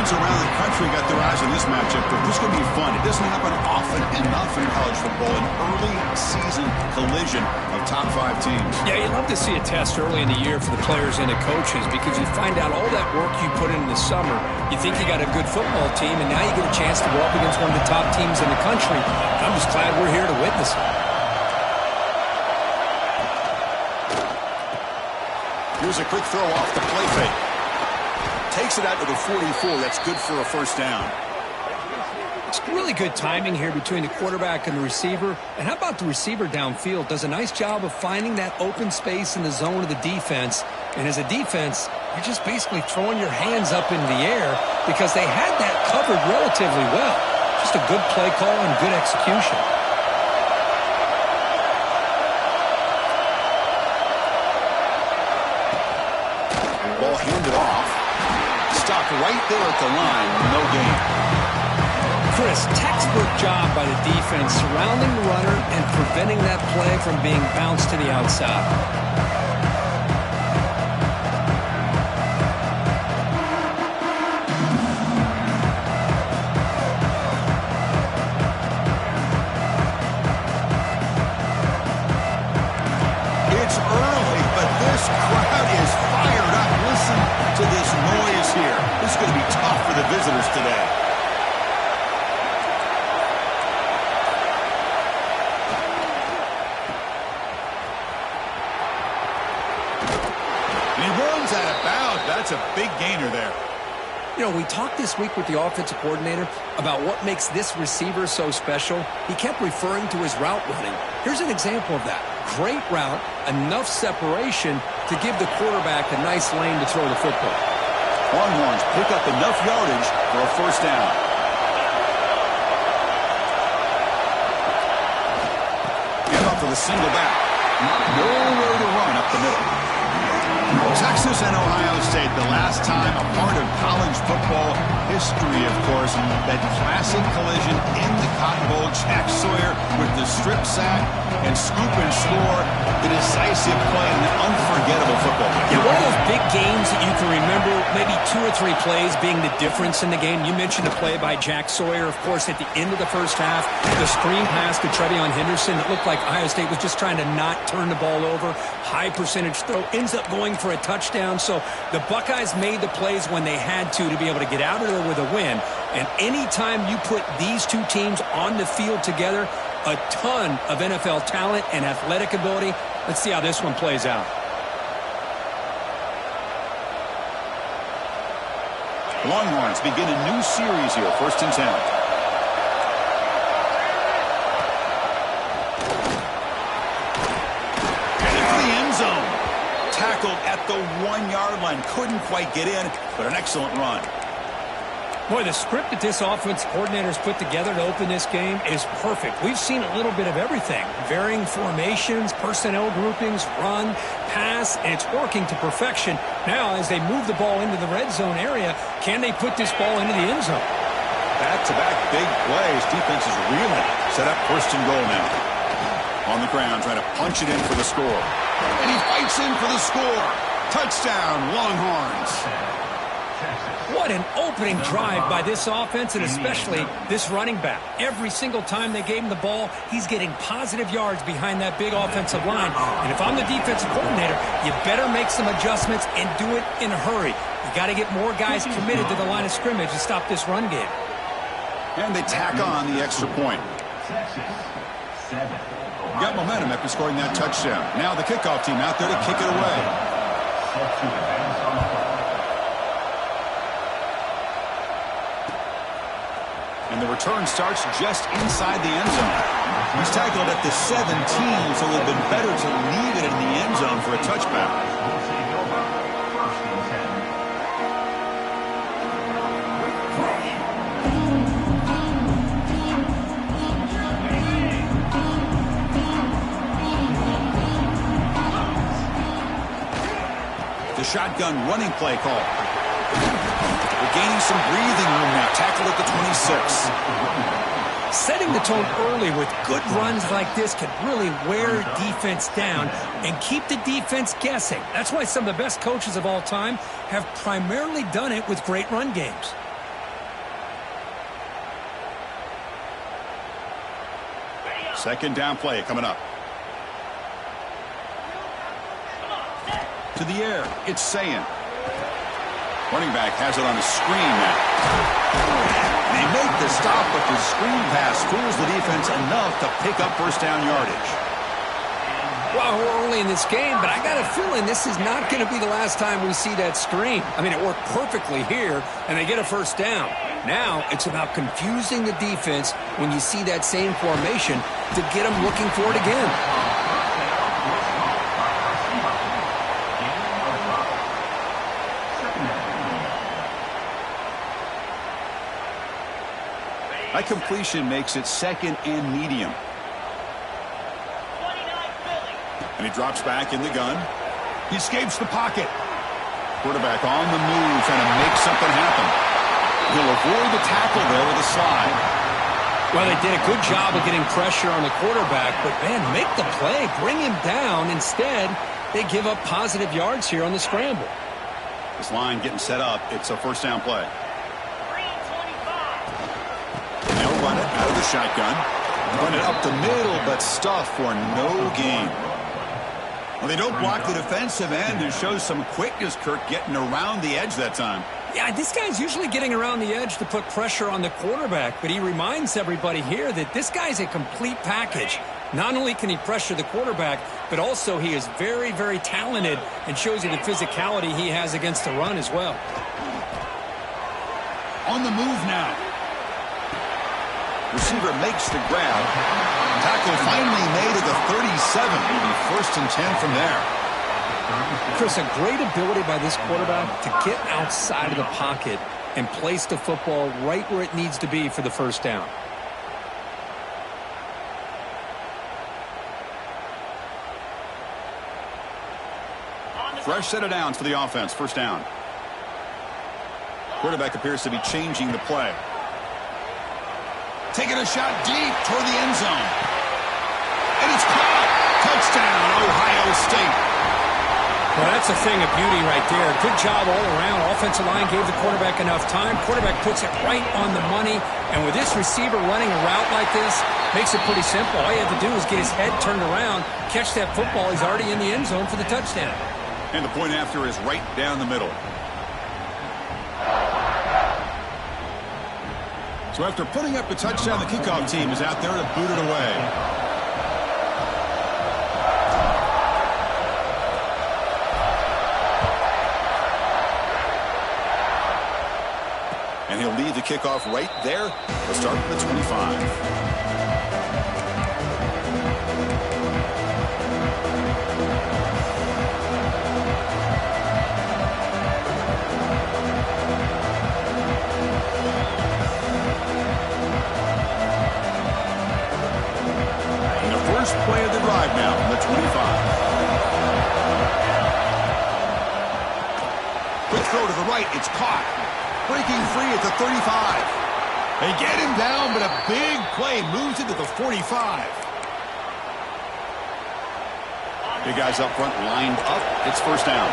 Fans around the country got their eyes on this matchup, but this is going to be fun. It doesn't happen often enough in college football, an early season collision of top 5 teams. Yeah, you love to see a test early in the year for the players and the coaches because you find out all that work you put in the summer. You think you got a good football team, and now you get a chance to go up against one of the top teams in the country. I'm just glad we're here to witness it. Here's a quick throw off the play fake. Takes it out to the 44. That's good for a first down. It's really good timing here between the quarterback and the receiver. And how about the receiver downfield? Does a nice job of finding that open space in the zone of the defense. And as a defense, you're just basically throwing your hands up into the air because they had that covered relatively well. Just a good play call and good execution. Ball handed off. Stopped right there at the line. No gain. Chris, textbook job by the defense surrounding the runner and preventing that play from being bounced to the outside. It's early, but this crowd is fired up. Listen to this noise here. This is going to be tough for the visitors today. And he runs out of bounds. That's a big gainer there. You know, we talked this week with the offensive coordinator about what makes this receiver so special. He kept referring to his route running. Here's an example of that. Great route, enough separation to give the quarterback a nice lane to throw the football. Longhorns pick up enough yardage for a first down. And up for the single back. Nowhere to run up the middle. Texas and Ohio State, the last time a part of college football history, of course, that classic collision in the Cotton Bowl. Jack Sawyer with the strip sack and scoop and score, the decisive play in an unforgettable football game. Yeah, one of those big games that you can remember, maybe 2 or 3 plays being the difference in the game. You mentioned a play by Jack Sawyer, of course, at the end of the first half. The screen pass to Trevion Henderson. It looked like Ohio State was just trying to not turn the ball over. High percentage throw, ends up going for a touchdown. So the Buckeyes made the plays when they had to be able to get out of there with a win. And anytime you put these two teams on the field together, a ton of NFL talent and athletic ability. Let's see how this one plays out. Longhorns begin a new series here, 1st and 10. Headed for the end zone. Tackled at the 1-yard line. Couldn't quite get in, but an excellent run. Boy, the script that this offense coordinator's put together to open this game is perfect. We've seen a little bit of everything. Varying formations, personnel groupings, run, pass, and it's working to perfection. Now, as they move the ball into the red zone area, can they put this ball into the end zone? Back-to-back big plays. Defense is really set up 1st and goal now. On the ground, trying to punch it in for the score. And he fights in for the score. Touchdown, Longhorns. What an opening drive by this offense, and especially this running back. Every single time they gave him the ball, he's getting positive yards behind that big offensive line. And if I'm the defensive coordinator, you better make some adjustments and do it in a hurry. You got to get more guys committed to the line of scrimmage to stop this run game. And they tack on the extra point. Got momentum after scoring that touchdown. Now the kickoff team out there to kick it away. And the return starts just inside the end zone. He's tackled at the 17, so it would have been better to leave it in the end zone for a touchback. The shotgun running play call. Gaining some breathing room now. Tackled at the 26. Setting the tone early with good runs like this can really wear defense down and keep the defense guessing. That's why some of the best coaches of all time have primarily done it with great run games. Second down play coming up. To the air, it's Sayin. Running back has it on a screen now. They make the stop, but the screen pass fools the defense enough to pick up first down yardage. Well, we're early in this game, but I got a feeling this is not going to be the last time we see that screen. I mean, it worked perfectly here, and they get a first down. Now it's about confusing the defense when you see that same formation to get them looking for it again. That completion makes it second and medium. And he drops back in the gun. He escapes the pocket. Quarterback on the move, trying to make something happen. He'll avoid the tackle there with a slide. Well, they did a good job of getting pressure on the quarterback, but, man, make the play. Bring him down. Instead, they give up positive yards here on the scramble. This line getting set up. It's a first down play. And they'll run it out of the shotgun. Run it up the middle, but stuff for no gain. Well, they don't block the defensive end and show some quickness, Kirk, getting around the edge that time. Yeah, this guy's usually getting around the edge to put pressure on the quarterback, but he reminds everybody here that this guy's a complete package. Not only can he pressure the quarterback, but also he is very, very talented and shows you the physicality he has against the run as well. On the move now. Receiver makes the grab. Tackle finally made at the 37. It'll be first and 10 from there. Chris, a great ability by this quarterback to get outside of the pocket and place the football right where it needs to be for the first down. Fresh set of downs for the offense. First down. Quarterback appears to be changing the play. Taking a shot deep toward the end zone. And it's caught. Touchdown, Ohio State. Well, that's a thing of beauty right there. Good job all around. Offensive line gave the quarterback enough time. Quarterback puts it right on the money. And with this receiver running a route like this, makes it pretty simple. All you have to do is get his head turned around, catch that football. He's already in the end zone for the touchdown. And the point after is right down the middle. So after putting up the touchdown, the kickoff team is out there to boot it away. And he'll lead the kickoff right there. We'll start from the 25. First play of the drive now from the 25. Quick throw to the right. It's caught. Breaking free at the 35. They get him down, but a big play moves into the 45. Big guys up front lined up. It's first down.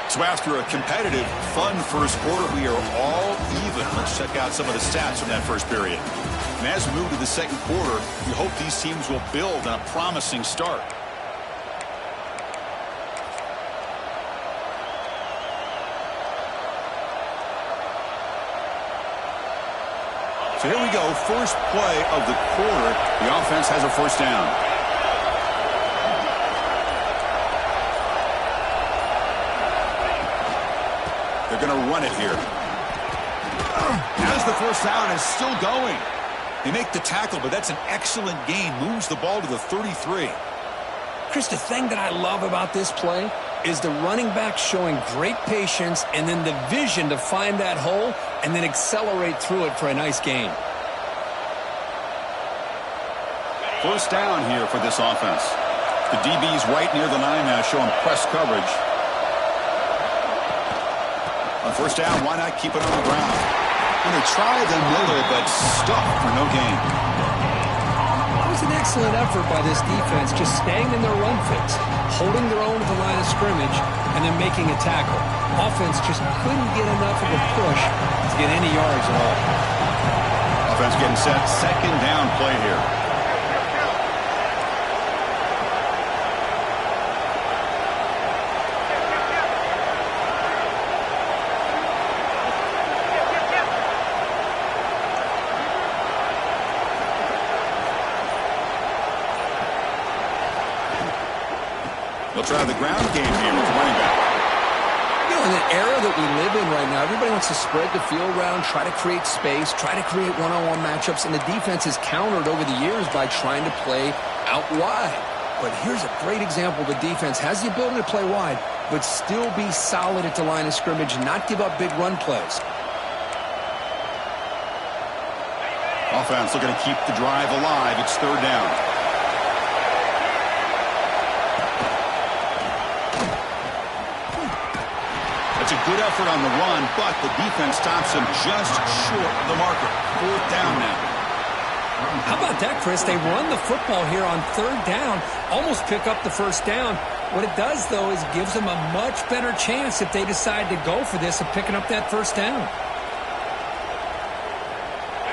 So after a competitive, fun first quarter, we are all even. Let's check out some of the stats from that first period. And as we move to the second quarter, we hope these teams will build on a promising start. So here we go, first play of the quarter. The offense has a first down. They're going to run it here. As the first down is still going. They make the tackle, but that's an excellent gain. Moves the ball to the 33. Chris, the thing that I love about this play is the running back showing great patience and then the vision to find that hole and then accelerate through it for a nice gain. First down here for this offense. The DB's right near the line now, showing press coverage. On first down, why not keep it on the ground? And they try the middle, but stuck for no gain. I was an excellent effort by this defense, just staying in their run fix, holding their own at the line of scrimmage, and then making a tackle. Offense just couldn't get enough of a push to get any yards at all. Offense getting set. Second down play here. They'll try the ground game here with running back. You know, in the era that we live in right now, everybody wants to spread the field around, try to create space, try to create one-on-one matchups, and the defense is countered over the years by trying to play out wide. But here's a great example. The defense has the ability to play wide, but still be solid at the line of scrimmage and not give up big run plays. Offense looking to keep the drive alive. It's third down. It's a good effort on the run, but the defense stops him just short of the marker. Fourth down now. How about that, Chris? They run the football here on third down, almost pick up the first down. What it does, though, is gives them a much better chance if they decide to go for this of picking up that first down.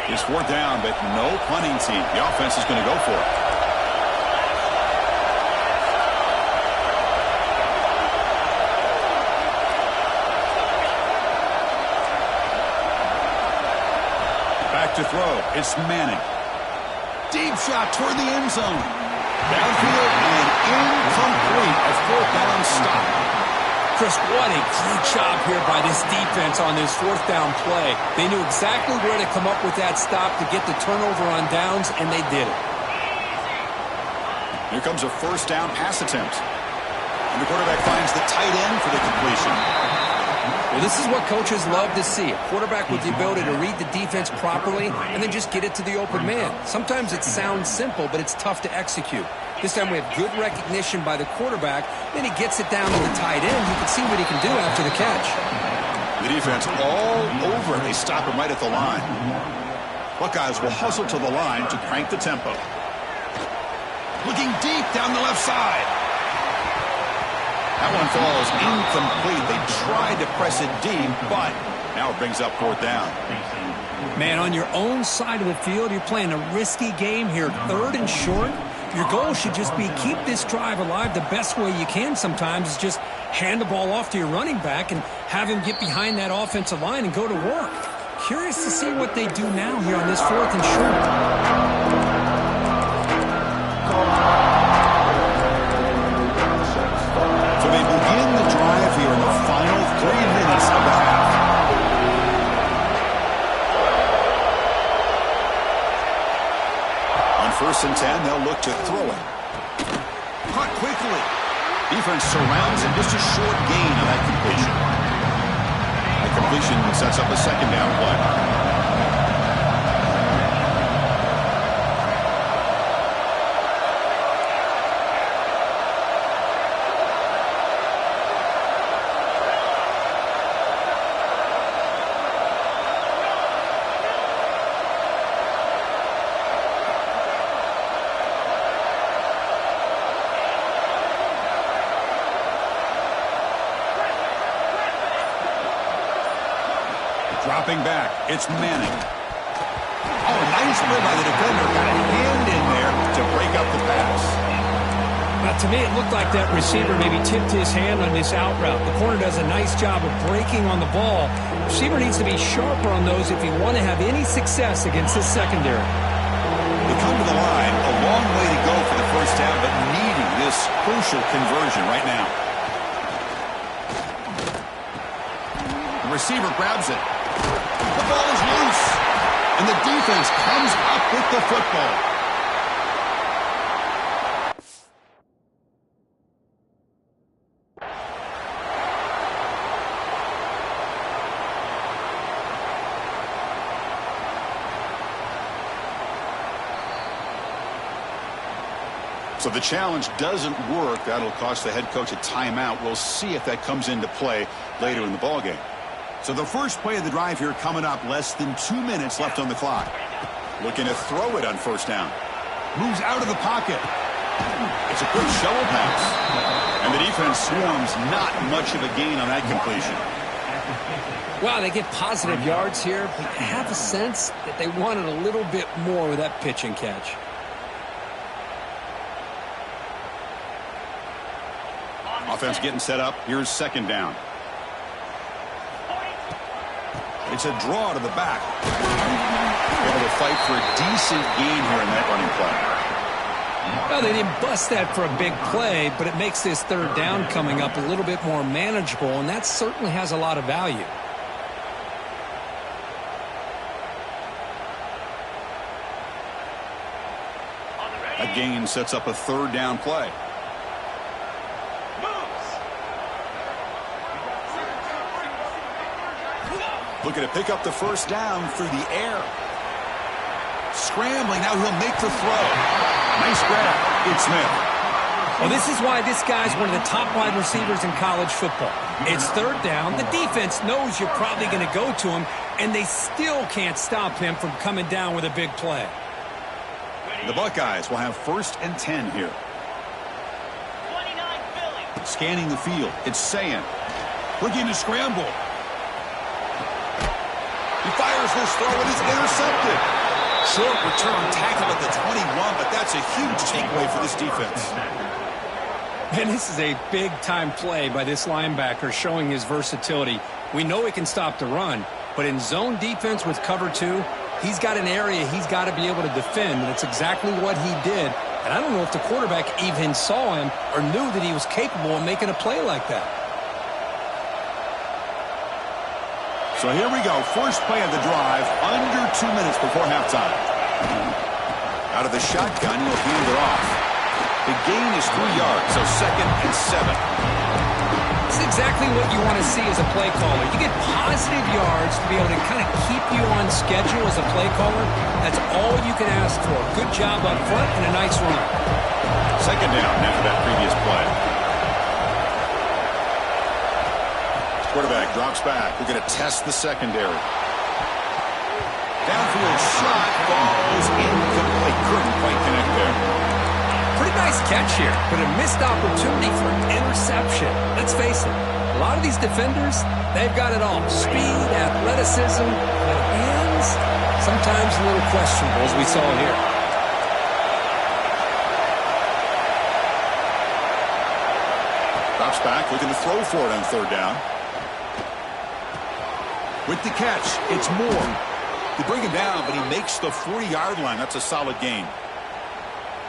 It's fourth down, but no punting team. The offense is going to go for it. Back to throw. It's Manning. Deep shot toward the end zone. Downfield and incomplete. A fourth down stop. Chris, what a great job here by this defense on this fourth down play. They knew exactly where to come up with that stop to get the turnover on downs, and they did it. Here comes a first down pass attempt. And the quarterback finds the tight end for the completion. Well, this is what coaches love to see. A quarterback with the ability to read the defense properly and then just get it to the open man. Sometimes it sounds simple, but it's tough to execute. This time we have good recognition by the quarterback. Then he gets it down to the tight end. You can see what he can do after the catch. The defense all over. They stop him right at the line. Buckeyes will hustle to the line to crank the tempo. Looking deep down the left side. That one falls incomplete. They tried to press it deep, but now it brings up fourth down. Man, on your own side of the field, you're playing a risky game here. Third and short. Your goal should just be keep this drive alive the best way you can sometimes is just hand the ball off to your running back and have him get behind that offensive line and go to work. Curious to see what they do now here on this fourth and short. So they begin the drive here in the final 3 minutes of the half. On 1st and 10, they'll look to throw it. Caught quickly. Defense surrounds him. Just a short gain on that completion. The completion sets up a second down play. Dropping back, it's Manning. Oh, nice play by the defender. Got a hand in there to break up the pass. Now, to me, it looked like that receiver maybe tipped his hand on this out route. The corner does a nice job of breaking on the ball. The receiver needs to be sharper on those if you want to have any success against this secondary. They come to the line, a long way to go for the first down, but needing this crucial conversion right now. The receiver grabs it. The ball is loose, and the defense comes up with the football. So the challenge doesn't work. That'll cost the head coach a timeout. We'll see if that comes into play later in the ballgame. So the first play of the drive here coming up, less than 2 minutes left on the clock. Looking to throw it on first down. Moves out of the pocket. It's a quick shovel pass. And the defense swarms. Not much of a gain on that completion. Wow, they get positive yards here, but I have a sense that they wanted a little bit more with that pitch and catch. Offense getting set up. Here's second down. It's a draw to the back. Able to fight for a decent gain here in that running play. Well, they didn't bust that for a big play, but it makes this third down coming up a little bit more manageable, and that certainly has a lot of value. A gain sets up a third down play. Looking to pick up the first down through the air. Scrambling, now he'll make the throw. Nice grab. It's Smith. Well, this is why this guy's one of the top wide receivers in college football. It's third down. The defense knows you're probably going to go to him, and they still can't stop him from coming down with a big play. The Buckeyes will have 1st and 10 here. Scanning the field. It's Sayin. Looking to scramble. He fires this throw and it's intercepted. Short return tackle at the 21, but that's a huge takeaway for this defense. And this is a big-time play by this linebacker showing his versatility. We know he can stop the run, but in zone defense with cover 2, he's got an area he's got to be able to defend, and that's exactly what he did. And I don't know if the quarterback even saw him or knew that he was capable of making a play like that. So here we go. First play of the drive, under 2 minutes before halftime. Out of the shotgun, he'll hand it off. The gain is 3 yards, so 2nd and 7. This is exactly what you want to see as a play caller. You get positive yards to be able to kind of keep you on schedule as a play caller. That's all you can ask for. Good job up front and a nice run. Second down after that previous play. Quarterback drops back. We're going to test the secondary. Downfield shot falls incomplete. Couldn't quite connect there. Pretty nice catch here, but a missed opportunity for an interception. Let's face it, a lot of these defenders, they've got it all. Speed, athleticism, but hands, sometimes a little questionable, as we saw here. Drops back, looking to throw for it on third down. With the catch, it's Moore. They bring him down, but he makes the 40-yard line. That's a solid gain.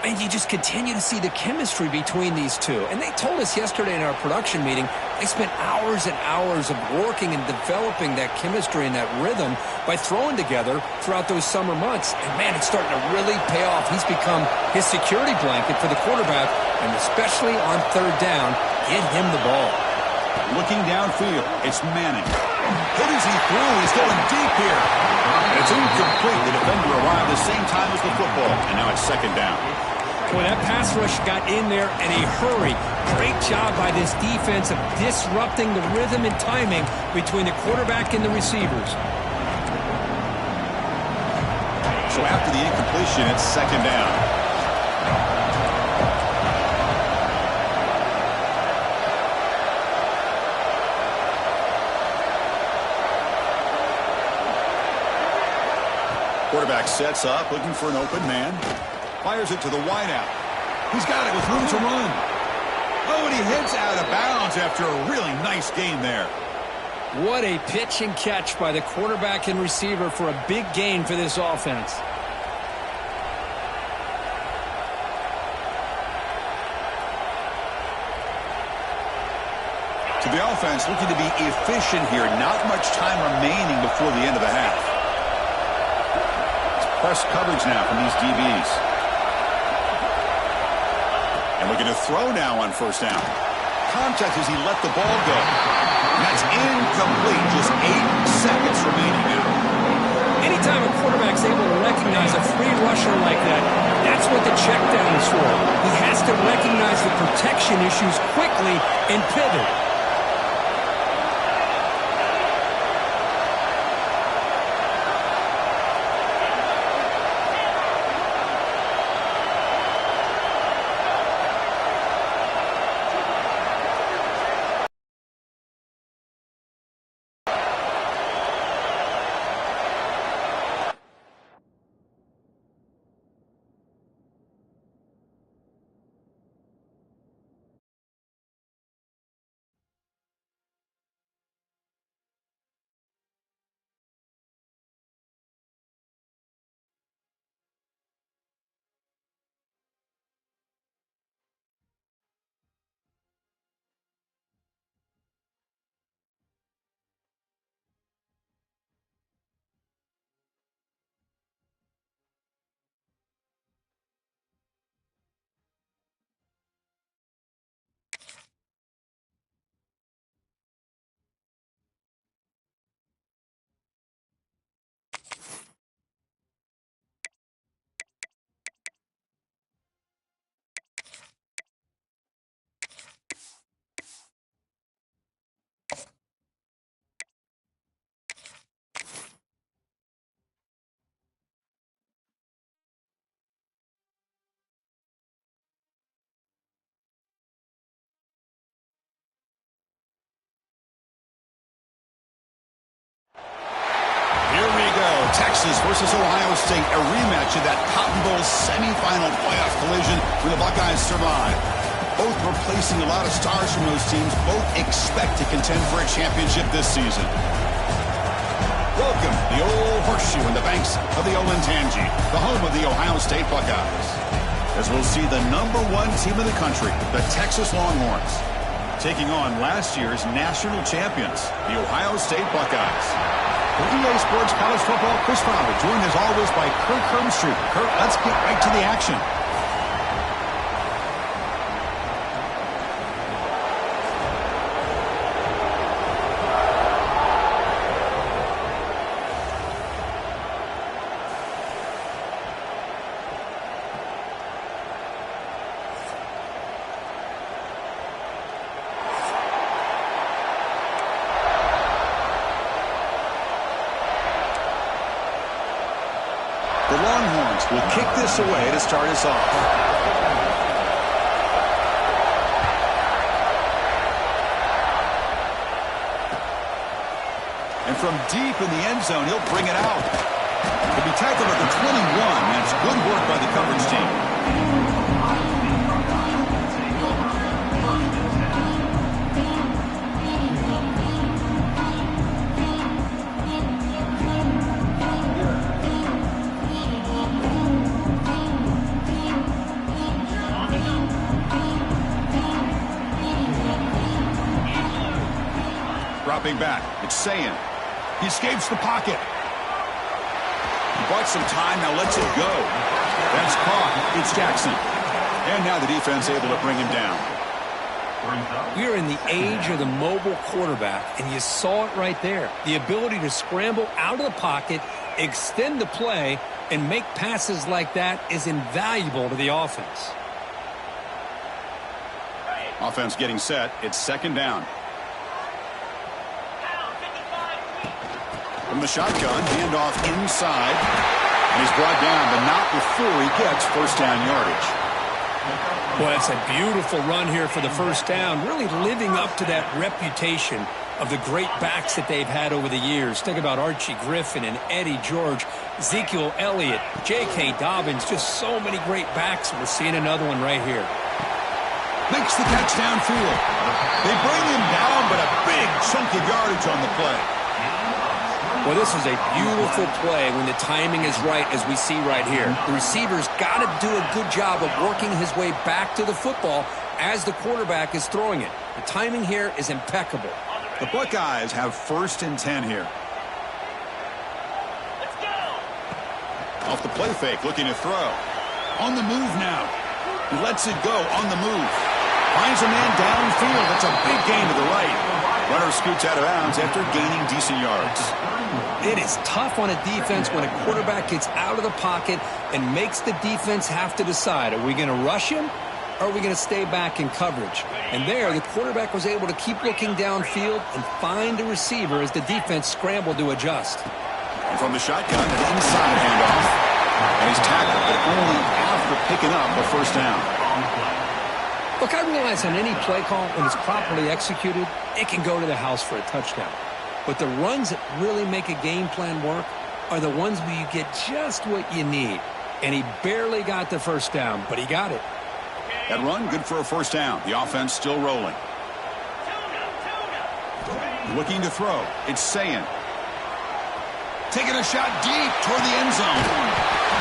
And you just continue to see the chemistry between these two. And they told us yesterday in our production meeting, they spent hours and hours of working and developing that chemistry and that rhythm by throwing together throughout those summer months. And, man, it's starting to really pay off. He's become his security blanket for the quarterback, and especially on third down, get him the ball. Looking downfield, it's Manning. Hit as he threw. He's going deep here. And it's incomplete. The defender arrived the same time as the football, and now it's second down. Boy, that pass rush got in there in a hurry. Great job by this defense of disrupting the rhythm and timing between the quarterback and the receivers. So after the incompletion, it's second down. Quarterback sets up, looking for an open man. Fires it to the wideout. He's got it with room to run. Oh, and he heads out of bounds after a really nice game there. What a pitch and catch by the quarterback and receiver for a big gain for this offense. To the offense, looking to be efficient here. Not much time remaining before the end of the half. It's press coverage now from these DBs. And looking to throw now on first down. Contact as he let the ball go. And that's incomplete. Just 8 seconds remaining now. Anytime a quarterback's able to recognize a free rusher like that, that's what the check down is for. He has to recognize the protection issues quickly and pivot. Texas versus Ohio State, a rematch of that Cotton Bowl semifinal playoff collision where the Buckeyes survive. Both replacing a lot of stars from those teams. Both expect to contend for a championship this season. Welcome, the old horseshoe in the banks of the Olentangy, the home of the Ohio State Buckeyes. As we'll see the #1 team in the country, the Texas Longhorns, taking on last year's national champions, the Ohio State Buckeyes. For EA Sports College Football, Chris Fowler, joined as always by Kirk Hermstreet. Kirk, let's get right to the action. The Longhorns will kick this away to start us off. And from deep in the end zone, he'll bring it out. He'll be tackled at the 21. That's good work by the coverage team. Dropping back, it's Sayin. He escapes the pocket. He bought some time, now lets it go. That's caught. It's Jackson. And now the defense able to bring him down. We are in the age of the mobile quarterback, and you saw it right there. The ability to scramble out of the pocket, extend the play, and make passes like that is invaluable to the offense. Offense getting set. It's second down. From the shotgun, handoff inside. And he's brought down, but not before he gets first down yardage. Well, it's a beautiful run here for the first down, really living up to that reputation of the great backs that they've had over the years. Think about Archie Griffin and Eddie George, Ezekiel Elliott, J.K. Dobbins, just so many great backs. We're seeing another one right here. Makes the catch downfield. They bring him down, but a big chunk of yardage on the play. Well, this is a beautiful play when the timing is right, as we see right here. The receiver's got to do a good job of working his way back to the football as the quarterback is throwing it. The timing here is impeccable. The Buckeyes have first and 10 here. Let's go. Off the play fake, looking to throw. On the move now. He lets it go on the move. Finds a man downfield. That's a big gain to the right. Runner scoots out of bounds after gaining decent yards. It is tough on a defense when a quarterback gets out of the pocket and makes the defense have to decide, are we going to rush him or are we going to stay back in coverage? And there, the quarterback was able to keep looking downfield and find the receiver as the defense scrambled to adjust. And from the shotgun, an inside handoff. And he's tackled, but only after picking up a first down. Look, I realize on any play call, when it's properly executed, it can go to the house for a touchdown. But the runs that really make a game plan work are the ones where you get just what you need. And he barely got the first down, but he got it. That run, good for a first down. The offense still rolling. Looking to throw. It's Sayin. Taking a shot deep toward the end zone.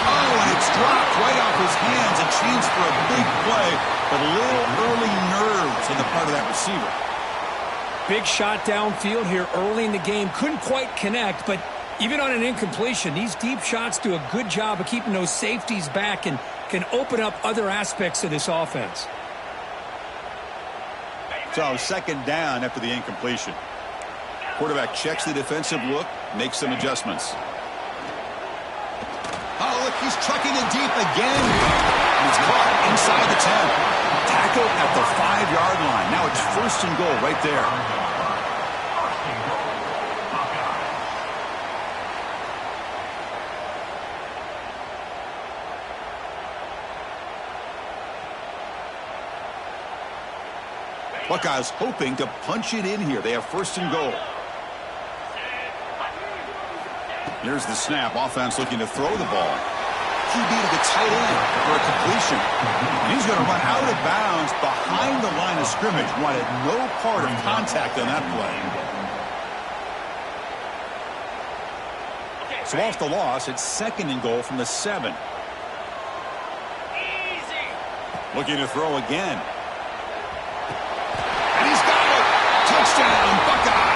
Oh, and it's dropped right off his hands. A chance for a big play, but a little early nerves on the part of that receiver. Big shot downfield here early in the game. Couldn't quite connect, but even on an incompletion, these deep shots do a good job of keeping those safeties back and can open up other aspects of this offense. So second down after the incompletion. Quarterback checks the defensive look, makes some adjustments. Oh, look, he's trucking it deep again. He's caught inside the 10. Tackled at the 5-yard line. Now it's first and goal right there. Buckeyes hoping to punch it in here. They have first and goal. Here's the snap. Offense looking to throw the ball. QB to the tight end for a completion. He's going to run out of bounds behind the line of scrimmage. Wanted no part of contact on that play. So off the loss, it's 2nd and goal from the 7. Easy. Looking to throw again. And he's got it. Touchdown, Buckeyes.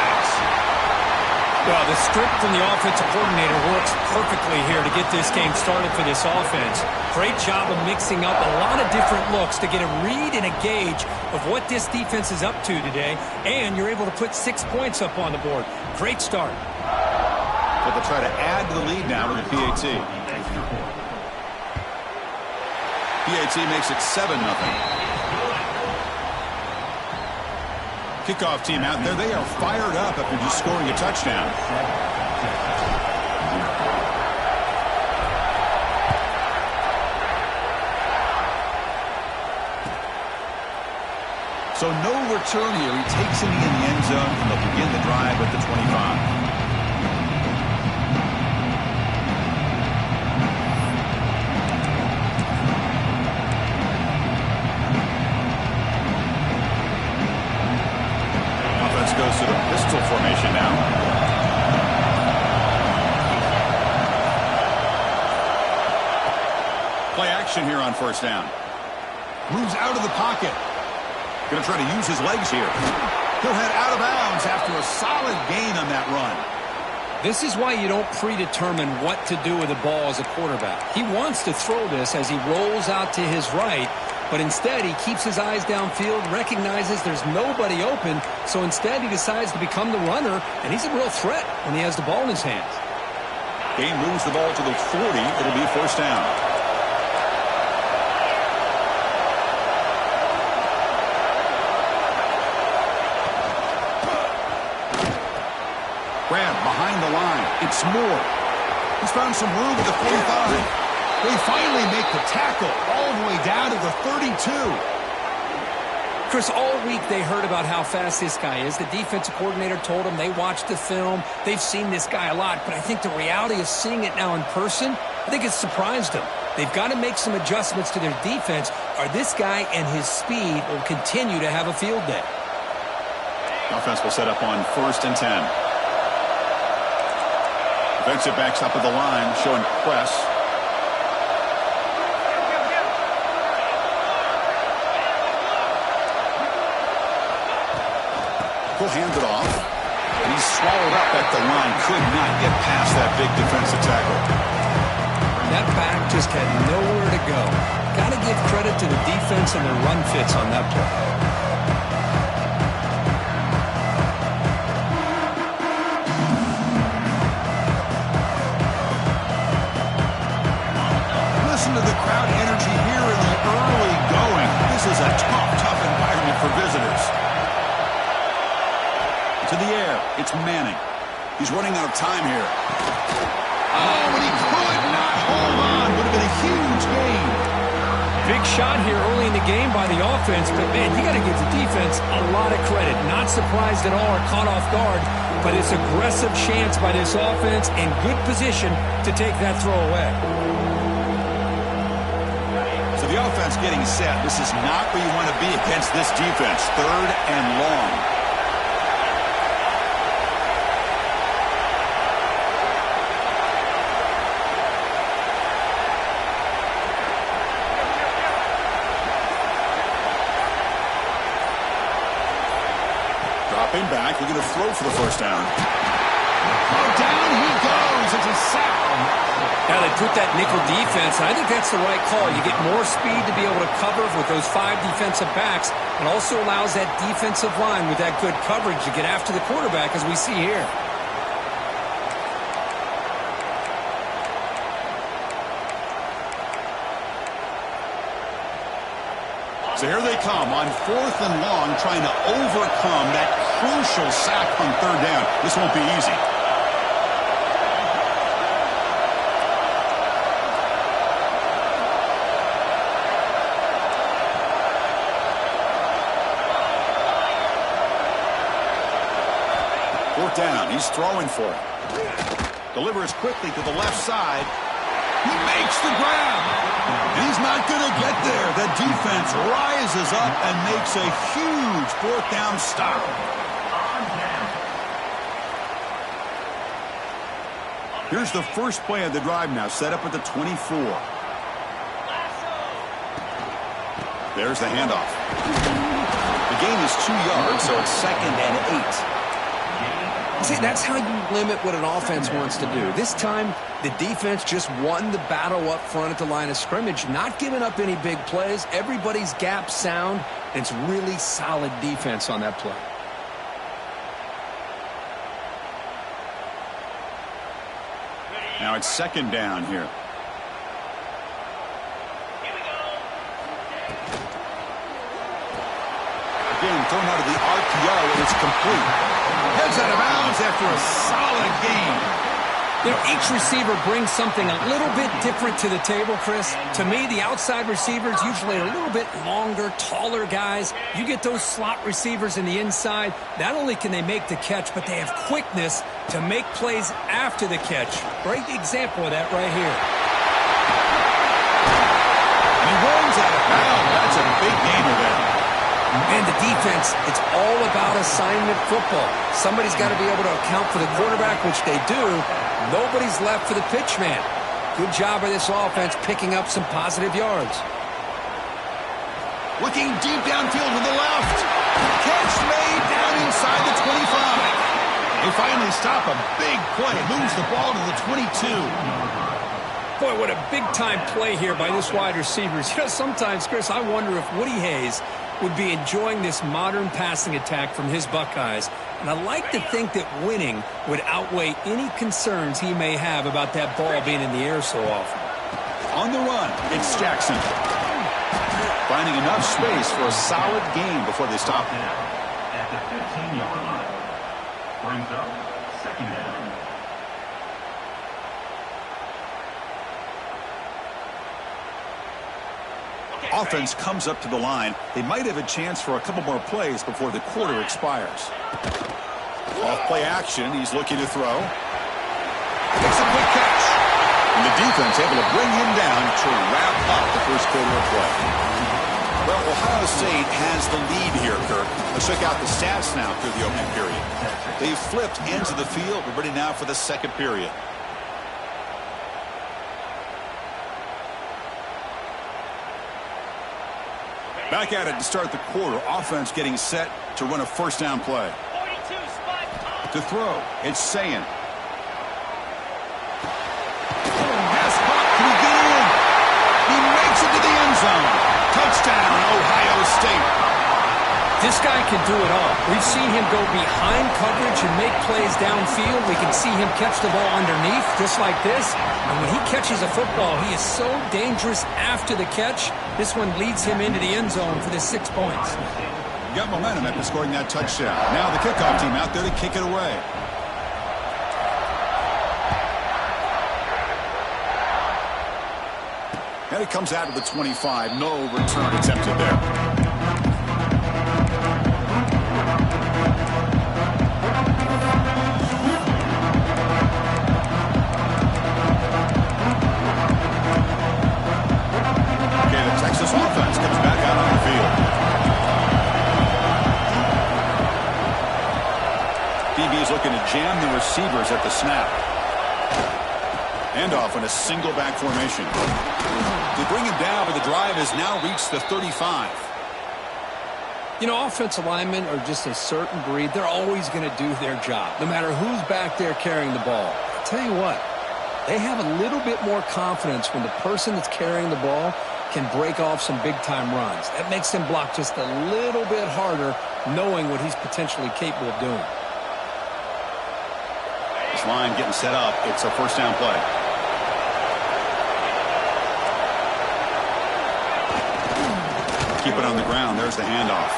Well, the script from the offensive coordinator works perfectly here to get this game started for this offense. Great job of mixing up a lot of different looks to get a read and a gauge of what this defense is up to today, and you're able to put 6 points up on the board. Great start. But they'll try to add to the lead now with the PAT. PAT makes it 7-0. Kickoff team out there. They are fired up after just scoring a touchdown. So no return here. He takes it in the end zone, and they'll begin the drive at the 25. Goes to the pistol formation now. Play action here on 1st down. Moves out of the pocket. Going to try to use his legs here. He'll head out of bounds after a solid gain on that run. This is why you don't predetermine what to do with the ball as a quarterback. He wants to throw this as he rolls out to his right, but instead he keeps his eyes downfield, recognizes there's nobody open, so instead he decides to become the runner, and he's a real threat when he has the ball in his hands. Game moves the ball to the 40. It'll be 1st down. Grab behind the line. It's Moore. He's found some room at the 45. They finally make the tackle all the way down to the 32. Chris, all week they heard about how fast this guy is. The defensive coordinator told them they watched the film. They've seen this guy a lot, but I think the reality of seeing it now in person, I think it's surprised them. They've got to make some adjustments to their defense, or this guy and his speed will continue to have a field day. Offense will set up on 1st and 10. Defensive backs up at the line, showing press. He'll hand it off. And he's swallowed up at the line. Could not get past that big defensive tackle. That back just had nowhere to go. Got to give credit to the defense and their run fits on that play. Listen to the crowd energy here in the early going. This is a tough environment for visitors. To the air, it's Manning. He's running out of time here. Oh, and he could not hold on. Would have been a huge gain. Big shot here early in the game by the offense, but man, you got to give the defense a lot of credit. Not surprised at all or caught off guard, but it's aggressive chance by this offense and good position to take that throw away. So the offense getting set. This is not where you want to be against this defense. 3rd and long. Back, looking to throw for the 1st down. Oh, down he goes. It's a sack. Now they put that nickel defense, and I think that's the right call. You get more speed to be able to cover with those 5 defensive backs, and also allows that defensive line with that good coverage to get after the quarterback, as we see here. So here they come on 4th and long, trying to overcome that crucial sack on 3rd down. This won't be easy. Fourth down, he's throwing for it. Delivers quickly to the left side. He makes the grab. And he's not going to get there. The defense rises up and makes a huge fourth down stop. Here's the first play of the drive now, set up at the 24. There's the handoff. The gain is 2 yards, so it's 2nd and 8. See, that's how you limit what an offense wants to do. This time, the defense just won the battle up front at the line of scrimmage, not giving up any big plays. Everybody's gap sound, and it's really solid defense on that play. Now it's 2nd down here. Again, thrown out of the RPO, and it's complete. Heads out of bounds after a solid gain. You know, each receiver brings something a little bit different to the table, Chris. To me, the outside receivers usually are a little bit longer, taller guys. You get those slot receivers in the inside, not only can they make the catch, but they have quickness to make plays after the catch. Great example of that right here. And he runs out of bounds. That's a big gainer there. And the defense, it's all about assignment football. Somebody's got to be able to account for the quarterback, which they do. Nobody's left for the pitch man. Good job by this offense picking up some positive yards. Looking deep downfield to the left. Catch made down inside the 25. They finally stop a big play. Moves the ball to the 22. Boy, what a big-time play here by this wide receivers. You know, sometimes, Chris, I wonder if Woody Hayes would be enjoying this modern passing attack from his Buckeyes. And I like to think that winning would outweigh any concerns he may have about that ball being in the air so often. On the run, it's Jackson. Finding enough space for a solid gain before they stop him. At the 15-yard line. Brings up 2nd down. Offense comes up to the line. They might have a chance for a couple more plays before the quarter expires. Off play action. He's looking to throw. Makes a quick catch. And the defense able to bring him down to wrap up the first quarter of play. Well, Ohio State has the lead here, Kirk. Let's check out the stats now through the opening period. They've flipped ends of the field. We're ready now for the second period. Back at it to start the quarter. Offense getting set to run a first down play. To throw, it's Sayin. Pass caught. Can he get in? He makes it to the end zone. Touchdown, Ohio State. This guy can do it all. We've seen him go behind coverage and make plays downfield. We can see him catch the ball underneath, just like this. And when he catches a football, he is so dangerous after the catch. This one leads him into the end zone for the 6 points. Got momentum after scoring that touchdown. Now the kickoff team out there to kick it away. And it comes out of the 25. No return attempted there. Okay, the Texas offense comes back out on the field. DB is looking to jam the receivers at the snap. Handoff in a single back formation. They bring him down, but the drive has now reached the 35. You know, offensive linemen are just a certain breed. They're always going to do their job, no matter who's back there carrying the ball. I'll tell you what, they have a little bit more confidence when the person that's carrying the ball can break off some big-time runs. That makes them block just a little bit harder, knowing what he's potentially capable of doing. This line getting set up. It's a first down play. Keep it on the ground. There's the handoff.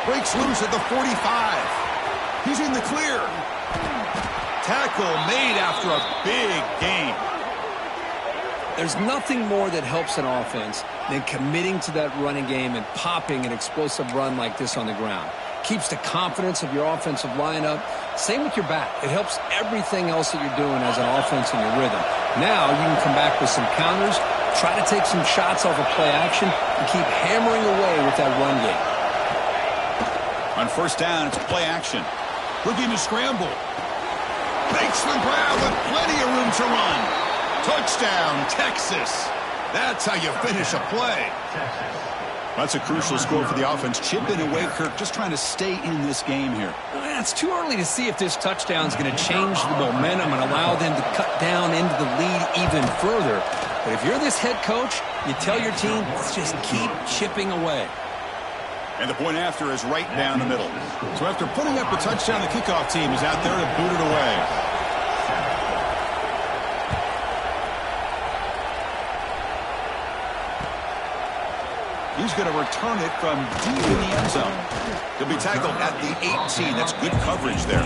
Breaks loose at the 45. He's in the clear. Tackle made after a big gain. There's nothing more that helps an offense than committing to that running game and popping an explosive run like this on the ground. keeps the confidence of your offensive line up. Same with your back. It helps everything else that you're doing as an offense in your rhythm. Now you can come back with some counters, try to take some shots off of play action, and keep hammering away with that run game. On first down, it's play action. Looking to scramble. Makes the grab with plenty of room to run. Touchdown, Texas. That's how you finish a play. That's a crucial score for the offense. Chipping away, Kirk, just trying to stay in this game here. It's too early to see if this touchdown is going to change the momentum and allow them to cut down into the lead even further. But if you're this head coach, you tell your team, let's just keep chipping away. And the point after is right down the middle. So after putting up a touchdown, the kickoff team is out there to boot it away. He's going to return it from deep in the end zone. He'll be tackled at the 18. That's good coverage there.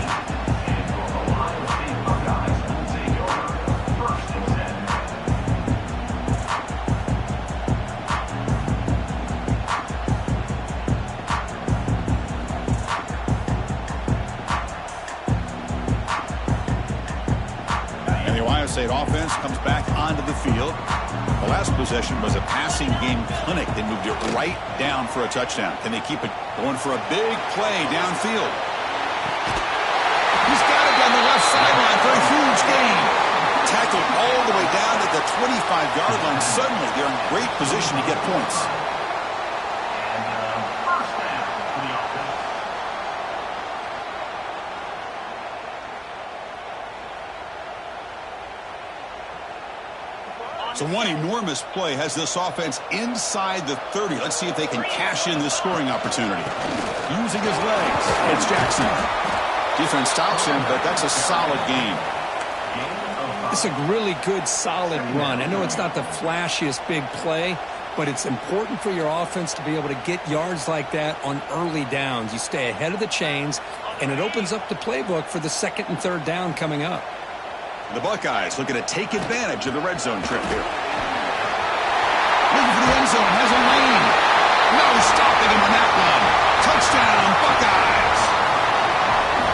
And the Ohio State offense comes back onto the field. The last possession was a passing game clinic. They moved it right down for a touchdown. Can they keep it going for a big play downfield? He's got it down the left sideline for a huge gain. Tackled all the way down to the 25-yard line. Suddenly, they're in great position to get points. So one enormous play has this offense inside the 30. Let's see if they can cash in this scoring opportunity. Using his legs, it's Jackson. Defense stops him, but that's a solid game. It's a really good, solid run. I know it's not the flashiest big play, but it's important for your offense to be able to get yards like that on early downs. You stay ahead of the chains, and it opens up the playbook for the second and third down coming up. The Buckeyes looking to take advantage of the red zone trip here. Looking for the end zone, has a lane. No stopping him on that one. Touchdown, Buckeyes.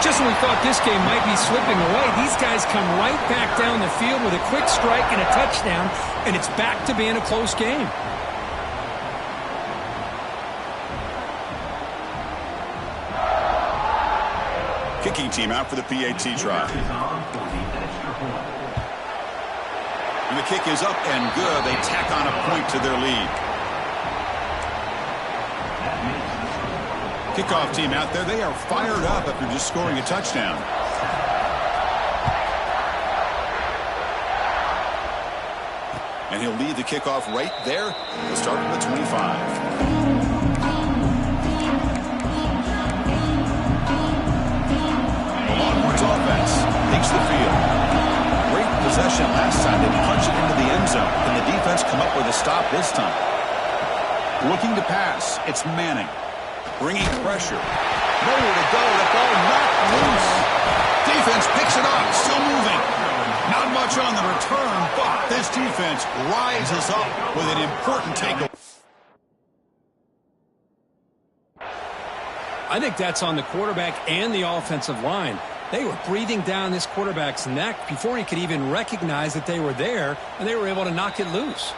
Just when we thought this game might be slipping away, these guys come right back down the field with a quick strike and a touchdown, and it's back to being a close game. Kicking team out for the PAT try. And the kick is up and good. They tack on a point to their lead. Kickoff team out there. They are fired up after just scoring a touchdown. And he'll lead the kickoff right there. He'll start from the 25. Longhorns offense takes the field. Great possession last time. They punch it into the end zone. Can the defense come up with a stop this time? Looking to pass. It's Manning. Bringing pressure. Nowhere to go. The ball knocked loose. Defense picks it up. Still moving. Not much on the return, but this defense rises up with an important takeaway. I think that's on the quarterback and the offensive line. They were breathing down this quarterback's neck before he could even recognize that they were there, and they were able to knock it loose.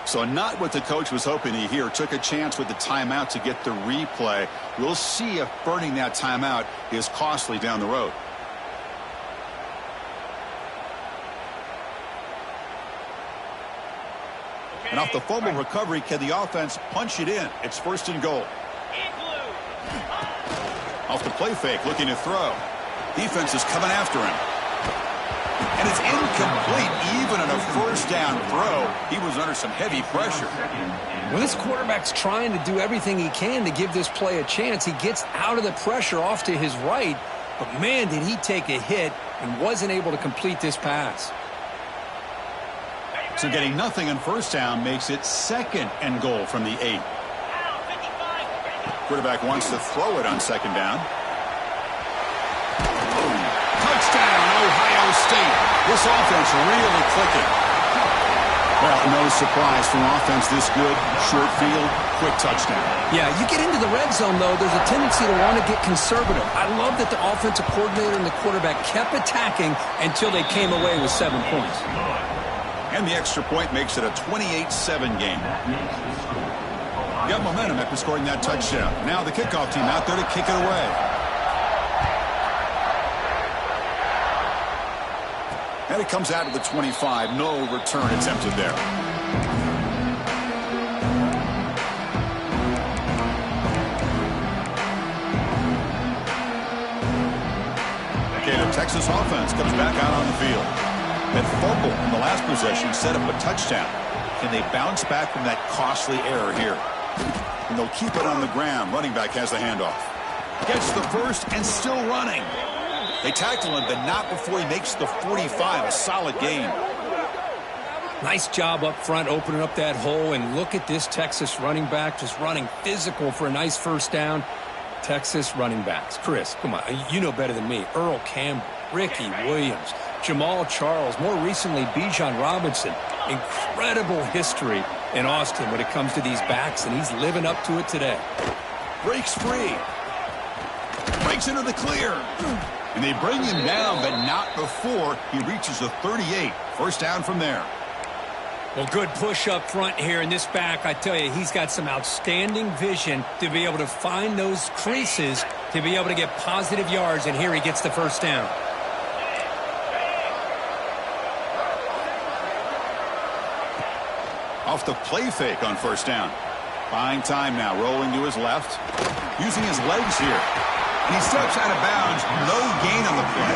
So not what the coach was hoping to hear. Took a chance with the timeout to get the replay. We'll see if burning that timeout is costly down the road. And off the fumble recovery, can the offense punch it in? It's first and goal. Off the play fake, looking to throw. Defense is coming after him. And it's incomplete, even on a first down throw. He was under some heavy pressure. Well, this quarterback's trying to do everything he can to give this play a chance. He gets out of the pressure off to his right, but man, did he take a hit and wasn't able to complete this pass. So getting nothing on first down makes it second and goal from the 8. Quarterback wants to throw it on second down. Touchdown, Ohio State. This offense really clicking. Well, no surprise from offense this good. Short field, quick touchdown. Yeah, you get into the red zone, though, there's a tendency to want to get conservative. I love that the offensive coordinator and the quarterback kept attacking until they came away with 7 points. And the extra point makes it a 28-7 game. Got momentum after scoring that touchdown. Now the kickoff team out there to kick it away. And it comes out to the 25. No return attempted there. Okay, the Texas offense comes back out on the field. That fumble in the last possession set up a touchdown. Can they bounce back from that costly error here? And they'll keep it on the ground. Running back has the handoff. Gets the first and still running. They tackle him, but not before he makes the 45. A solid game. Nice job up front opening up that hole, and look at this Texas running back just running physical for a nice first down. Texas running backs. Chris, come on, you know better than me. Earl Campbell, Ricky Williams, Jamal Charles, more recently Bijan Robinson. Incredible history in Austin when it comes to these backs, and he's living up to it today. Breaks free. Breaks into the clear. And they bring him down, but not before he reaches the 38. First down from there. Well, good push up front here in this back. I tell you, he's got some outstanding vision to be able to find those creases, to be able to get positive yards, and here he gets the first down. Off the play fake on first down. Buying time now, rolling to his left. Using his legs here. And he steps out of bounds. No gain on the play.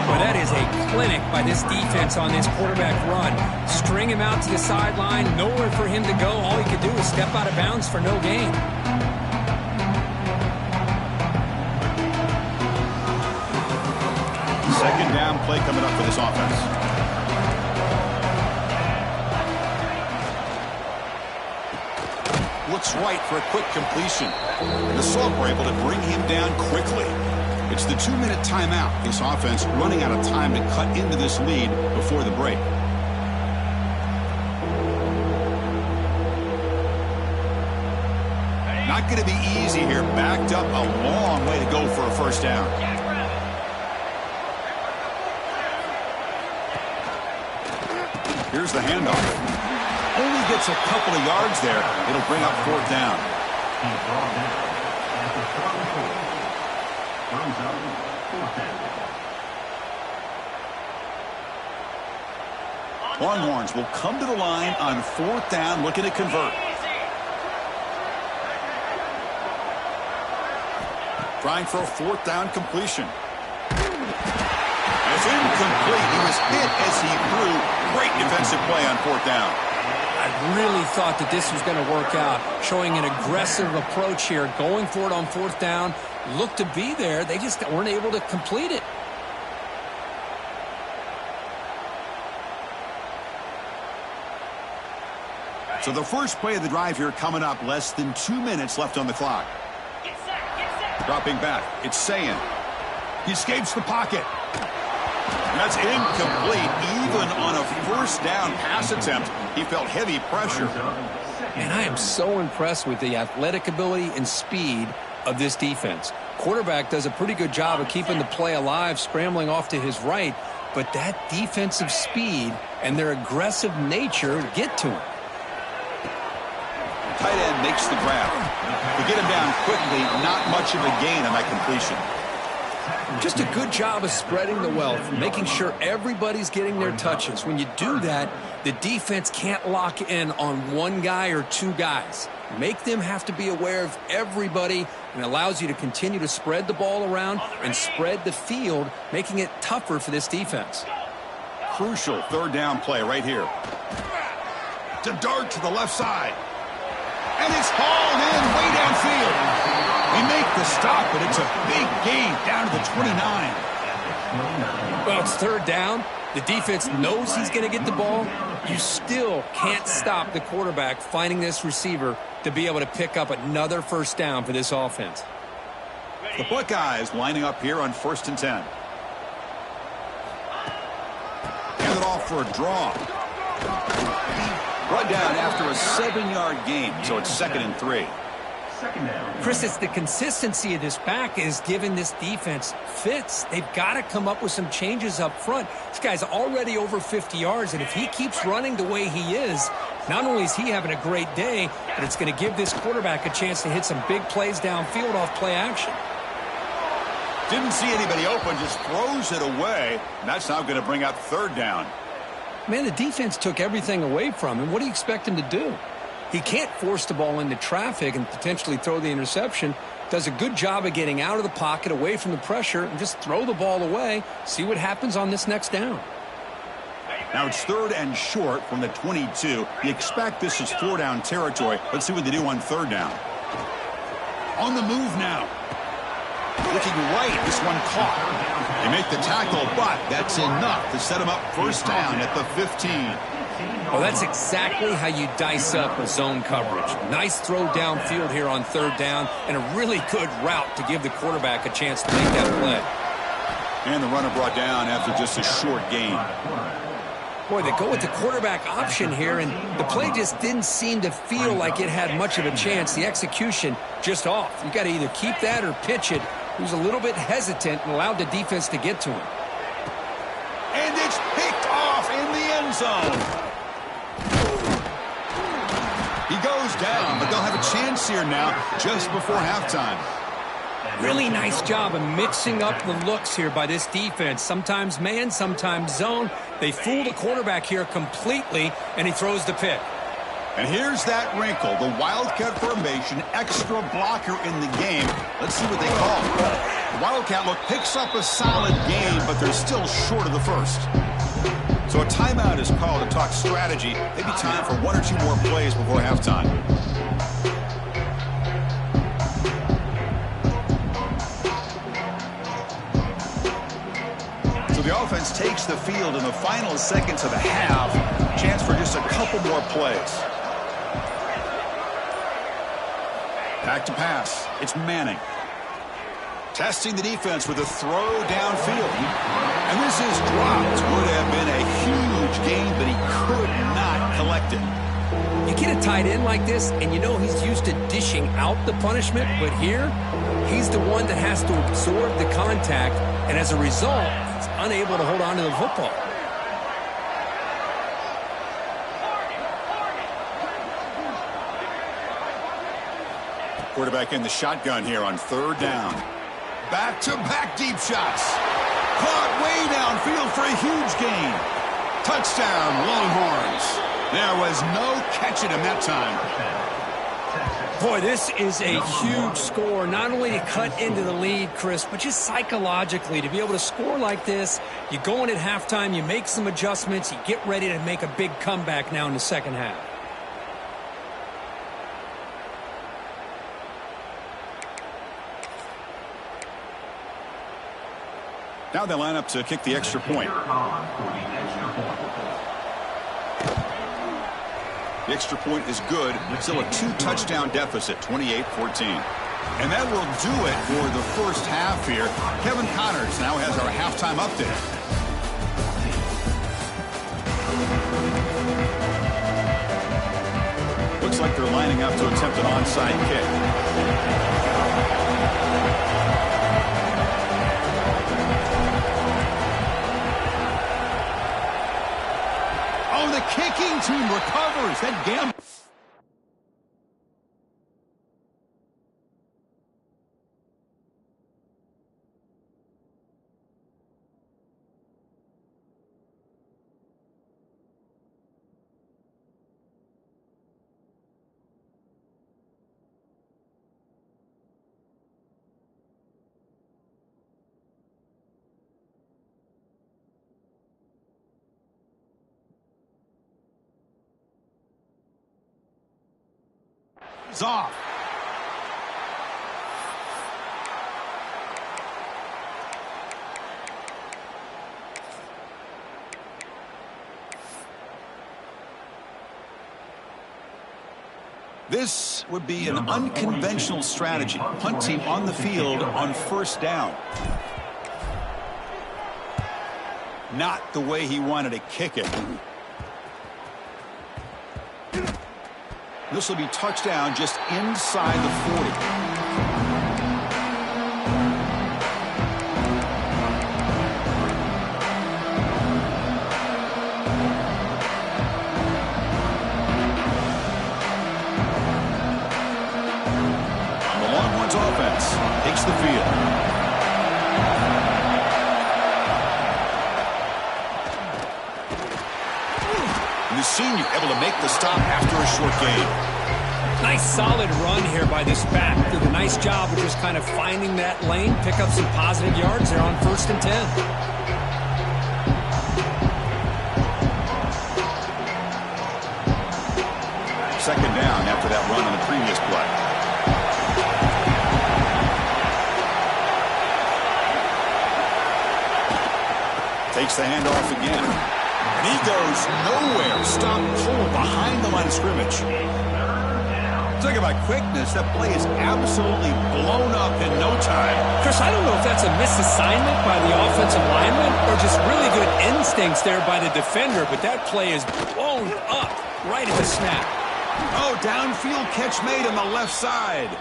Well, that is a clinic by this defense on this quarterback run. String him out to the sideline. Nowhere for him to go. All he could do is step out of bounds for no gain. Second down play coming up for this offense. Looks right for a quick completion. The Sauk were able to bring him down quickly. It's the 2-minute timeout. This offense running out of time to cut into this lead before the break. Not going to be easy here. Backed up a long way to go for a first down. Here's the handoff. Only gets a couple of yards there. It'll bring up fourth down. Longhorns will come to the line on fourth down, looking to convert. Trying for a fourth down completion. It's incomplete. He was hit as he threw. Great defensive play on fourth down. I really thought that this was going to work out, showing an aggressive approach here, going for it on fourth down. Looked to be there. They just weren't able to complete it. So the first play of the drive here coming up. Less than 2 minutes left on the clock. Dropping back. It's Sayin. He escapes the pocket. That's incomplete. Even on a first down pass attempt, he felt heavy pressure. And I am so impressed with the athletic ability and speed of this defense. Quarterback does a pretty good job of keeping the play alive, scrambling off to his right, but that defensive speed and their aggressive nature get to him. Tight end makes the grab. To get him down quickly, not much of a gain on that completion. Just a good job of spreading the wealth, making sure everybody's getting their touches. When you do that, the defense can't lock in on one guy or two guys. Make them have to be aware of everybody, and allows you to continue to spread the ball around and spread the field, making it tougher for this defense. Crucial third down play right here. To dart to the left side. And it's hauled in way downfield. They make the stop, but it's a big gain down to the 29. Well, it's third down. The defense knows he's going to get the ball. You still can't stop the quarterback finding this receiver to be able to pick up another first down for this offense. The Buckeyes lining up here on 1st and 10. Hand it off for a draw. Brought down after a 7-yard gain, so it's 2nd and 3. Second down. Chris, it's the consistency of this back is giving this defense fits. They've got to come up with some changes up front. This guy's already over 50 yards, and if he keeps running the way he is, not only is he having a great day, but it's going to give this quarterback a chance to hit some big plays downfield off play action. Didn't see anybody open, just throws it away. And that's now going to bring up 3rd down. Man, the defense took everything away from him. What do you expect him to do? He can't force the ball into traffic and potentially throw the interception. Does a good job of getting out of the pocket, away from the pressure, and just throw the ball away. See what happens on this next down. Now it's 3rd and short from the 22. You expect this is 4-down territory. Let's see what they do on 3rd down. On the move now. Looking right, this one caught. They make the tackle, but that's enough to set him up 1st down at the 15. Well, that's exactly how you dice up a zone coverage. Nice throw downfield here on 3rd down, and a really good route to give the quarterback a chance to make that play. And the runner brought down after just a short gain. Boy, they go with the quarterback option here, and the play just didn't seem to feel like it had much of a chance. The execution just off. You got to either keep that or pitch it. He was a little bit hesitant and allowed the defense to get to him. And it's picked off in the end zone. He goes down, but they'll have a chance here now just before halftime. Really nice job of mixing up the looks here by this defense. Sometimes man, sometimes zone. They fool the quarterback here completely, and he throws the pick. And here's that wrinkle, the Wildcat formation, extra blocker in the game. Let's see what they call. The Wildcat look picks up a solid game, but they're still short of the 1st. So a timeout is called to talk strategy. Maybe time for 1 or 2 more plays before halftime. So the offense takes the field in the final seconds of the half. Chance for just a couple more plays. Back to pass. It's Manning. Testing the defense with a throw downfield. And this is dropped. Would have been a huge gain, but he could not collect it. You get a tight end like this, and you know he's used to dishing out the punishment, but here, he's the one that has to absorb the contact, and as a result, he's unable to hold on to the football. Quarterback in the shotgun here on 3rd down. Back-to-back deep shots. Caught way downfield for a huge gain. Touchdown, Longhorns. There was no catching him that time. Boy, this is a huge score, not only to cut into the lead, Chris, but just psychologically to be able to score like this. You go in at halftime, you make some adjustments, you get ready to make a big comeback now in the 2nd half. Now they line up to kick the extra point. The extra point is good. Still a 2-touchdown deficit, 28-14. And that will do it for the 1st half here. Kevin Connors now has our halftime update. Looks like they're lining up to attempt an onside kick. Oh, the kicking team recovers. That gamble. Is off. This would be an unconventional strategy. Punt team on the field on 1st down. Not the way he wanted to kick it. This will be touchdown just inside the 40. The Longhorns offense takes the field. The senior able to make the stop after a short gain. Nice solid run here by this back. Did a nice job of just kind of finding that lane, pick up some positive yards there on 1st and 10. Second down after that run on the previous play. Takes the handoff again. And he goes nowhere. Stop cold behind the line of scrimmage. Talk about quickness. That play is absolutely blown up in no time. Chris, I don't know if that's a misassignment by the offensive lineman or just really good instincts there by the defender, but that play is blown up right at the snap. Oh, downfield catch made on the left side.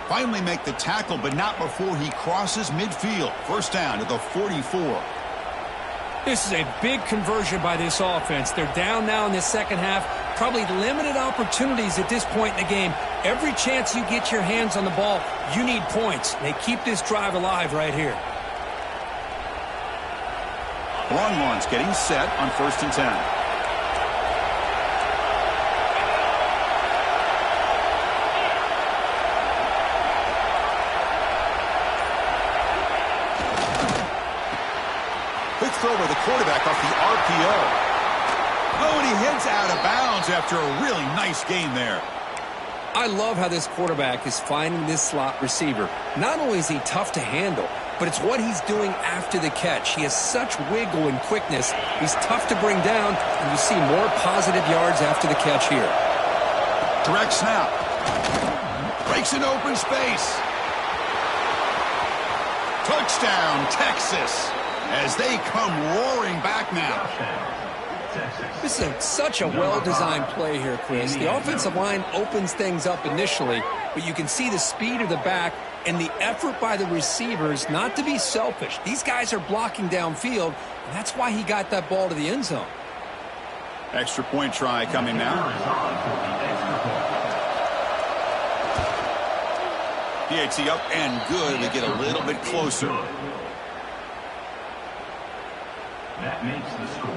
Finally make the tackle, but not before he crosses midfield. First down to the 44. This is a big conversion by this offense. They're down now in the second half. Probably limited opportunities at this point in the game. Every chance you get your hands on the ball, you need points. They keep this drive alive right here. Longhorns getting set on 1st and 10. Quick throw by the quarterback off the RPO. Oh, and he heads out of bounds after a really nice gain there. I love how this quarterback is finding this slot receiver. Not only is he tough to handle, but it's what he's doing after the catch. He has such wiggle and quickness. He's tough to bring down, and you see more positive yards after the catch here. Direct snap. Breaks an open space. Touchdown, Texas. As they come roaring back now. This is such a well-designed play here, Chris. The offensive line opens things up initially, but you can see the speed of the back and the effort by the receivers not to be selfish. These guys are blocking downfield, and that's why he got that ball to the end zone. Extra point try coming now. PAT up and good. We get a little bit closer. That makes the score.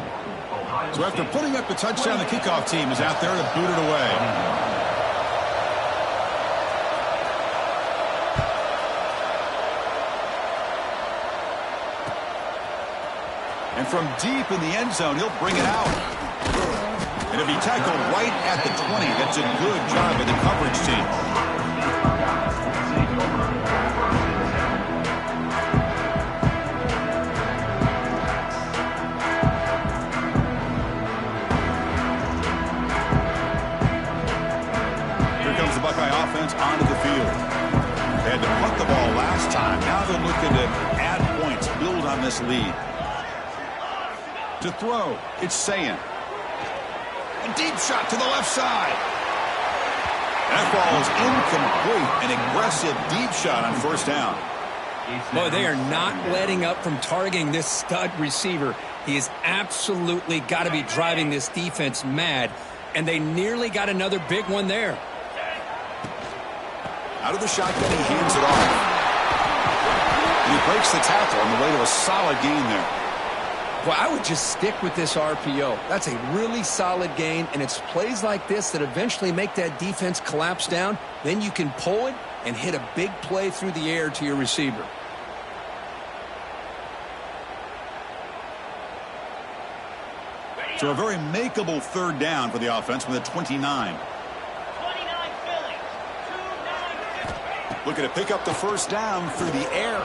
Ohio So after putting up the touchdown, the kickoff team is out there to boot it away. And from deep in the end zone, he'll bring it out. And it'll be tackled right at the 20. That's a good job by the coverage team. Buckeye offense onto the field. They had to punt the ball last time. Now they're looking to add points, build on this lead. To throw, it's Sayin. A deep shot to the left side. That ball is incomplete. An aggressive deep shot on 1st down. Boy, they are not letting up from targeting this stud receiver. He has absolutely got to be driving this defense mad, and they nearly got another big one there. Out of the shotgun, he hands it off. And he breaks the tackle on the way to a solid gain there. Well, I would just stick with this RPO. That's a really solid gain, and it's plays like this that eventually make that defense collapse down. Then you can pull it and hit a big play through the air to your receiver. So a very makeable 3rd down for the offense with a 29. Looking to pick up the 1st down through the air.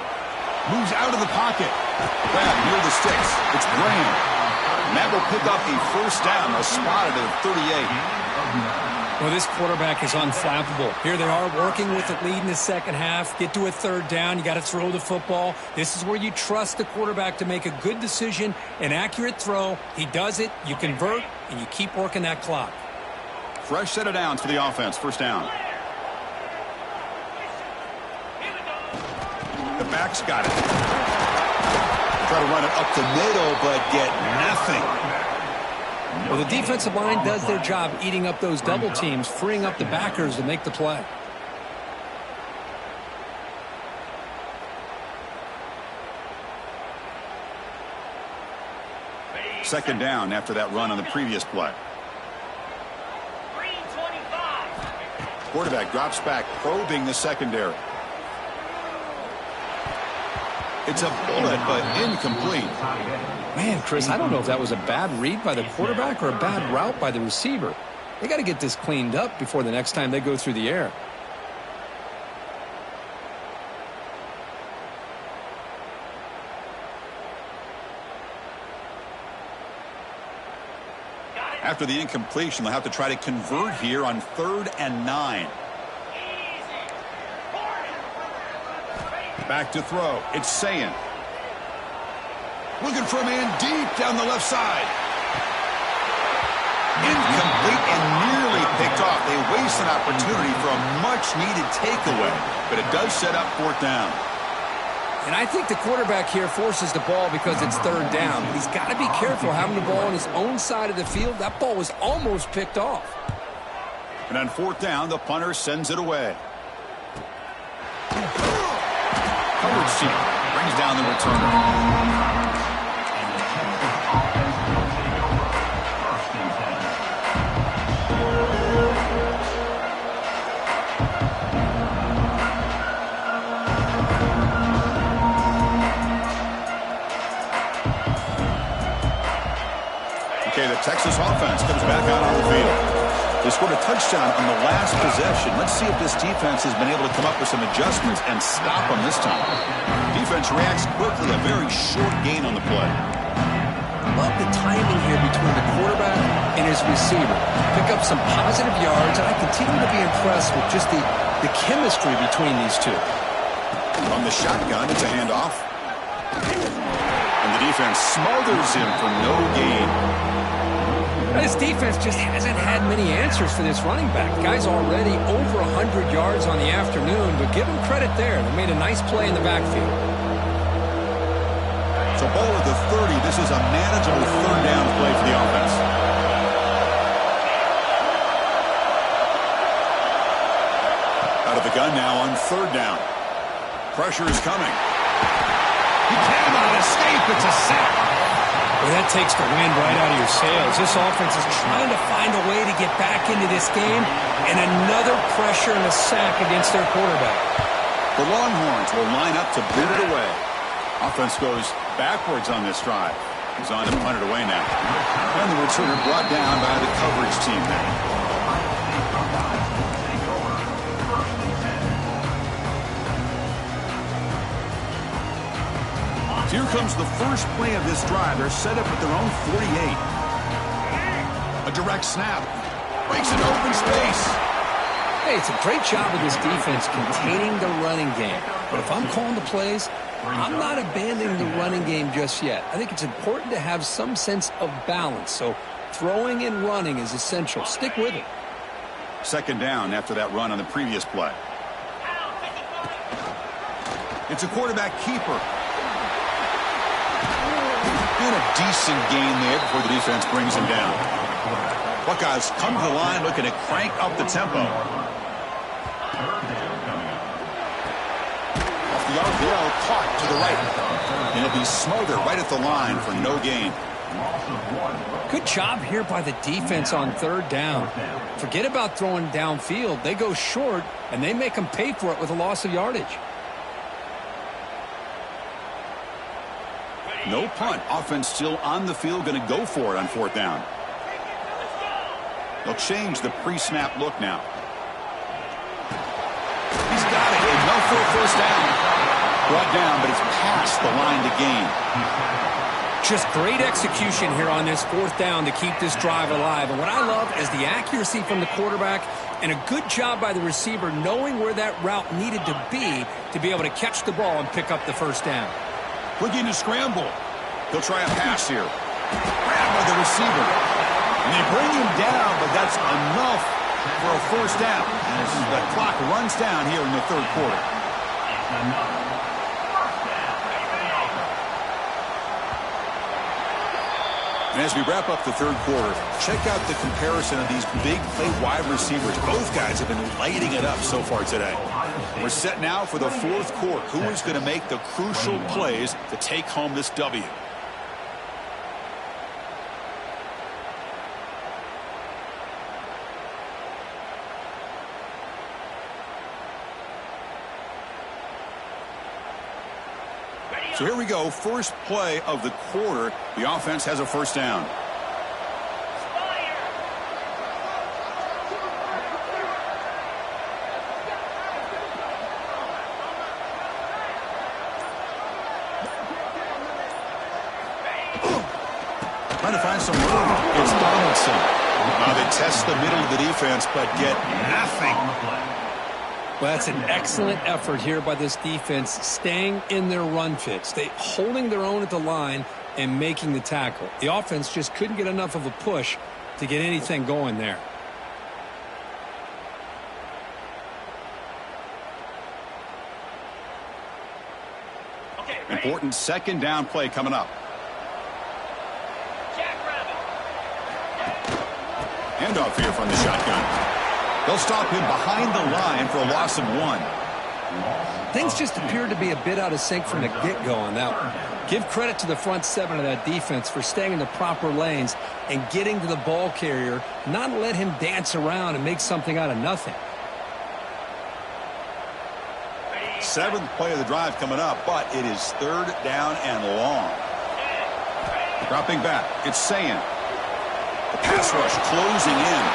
Moves out of the pocket. Grab near the sticks. It's Graham. And that will pick up a 1st down. A spotted at 38. Well, this quarterback is unflappable. Here they are working with the lead in the second half. Get to a 3rd down. You got to throw the football. This is where you trust the quarterback to make a good decision, an accurate throw. He does it. You convert, and you keep working that clock. Fresh set of downs for the offense. First down. The back's got it. Try to run it up the middle, but get nothing. Well, the defensive line does their job eating up those double teams, freeing up the backers to make the play. Second down after that run on the previous play. Quarterback drops back, probing the secondary. It's a bullet, but incomplete. Man, Chris, I don't know if that was a bad read by the quarterback or a bad route by the receiver. They got to get this cleaned up before the next time they go through the air. After the incompletion, they'll have to try to convert here on 3rd and 9. Back to throw. It's Sayin. Looking for a man deep down the left side. Incomplete and nearly picked off. They waste an opportunity for a much-needed takeaway, but it does set up 4th down. And I think the quarterback here forces the ball because it's 3rd down. But he's got to be careful having the ball on his own side of the field. That ball was almost picked off. And on 4th down, the punter sends it away. Coverage team brings down the returner. Okay, the Texas offense comes back out on the field. They scored a touchdown on the last possession. Let's see if this defense has been able to come up with some adjustments and stop them this time. Defense reacts quickly, a very short gain on the play. Love the timing here between the quarterback and his receiver. Pick up some positive yards, and I continue to be impressed with just the chemistry between these two. From the shotgun, it's a handoff. And the defense smothers him for no gain. This defense just hasn't had many answers for this running back. The guy's already over 100 yards on the afternoon, but give him credit there. They made a nice play in the backfield. So ball at the 30. This is a manageable 3rd down play for the offense. Out of the gun now on 3rd down. Pressure is coming. He cannot escape. It's a sack. Well, that takes the wind right out of your sails. This offense is trying to find a way to get back into this game, and another pressure and a sack against their quarterback. The Longhorns will line up to boot it away. Offense goes backwards on this drive. He's on to punt it away now. And the returner brought down by the coverage team there. Here comes the first play of this drive. They're set up at their own 48. A direct snap. Breaks into open space. Hey, it's a great job of this defense containing the running game. But if I'm calling the plays, I'm not abandoning the running game just yet. I think it's important to have some sense of balance. So throwing and running is essential. Stick with it. Second down after that run on the previous play. It's a quarterback keeper. And a decent gain there before the defense brings him down. Buckeyes come to the line looking to crank up the tempo. Off the RPO, caught to the right. And it'll be smothered right at the line for no gain. Good job here by the defense on 3rd down. Forget about throwing downfield. They go short, and they make them pay for it with a loss of yardage. No punt. Offense still on the field, going to go for it on 4th down. They'll change the pre-snap look now. He's got it. Enough for a first down. Brought down, but it's past the line to gain. Just great execution here on this 4th down to keep this drive alive. And what I love is the accuracy from the quarterback and a good job by the receiver knowing where that route needed to be able to catch the ball and pick up the first down. Looking to scramble. He'll try a pass here. Grabbed by the receiver. And they bring him down, but that's enough for a first down as the clock runs down here in the third quarter. It's another first down for the offense. And as we wrap up the third quarter, check out the comparison of these big play wide receivers. Both guys have been lighting it up so far today. We're set now for the fourth quarter. Who is going to make the crucial plays to take home this W? So here we go, first play of the quarter. The offense has a first down. Trying to find some room. It's Donaldson. Now they test the middle of the defense, but get nothing. Well, that's an excellent effort here by this defense, staying in their run fits. They holding their own at the line and making the tackle. The offense just couldn't get enough of a push to get anything going there. Important second down play coming up. Handoff here from the shotgun. They'll stop him behind the line for a loss of 1. Things just appeared to be a bit out of sync from the get-go on that one. Give credit to the front seven of that defense for staying in the proper lanes and getting to the ball carrier, not let him dance around and make something out of nothing. Seventh play of the drive coming up, but it is third down and long. Dropping back, it's Sayin. The pass rush closing in.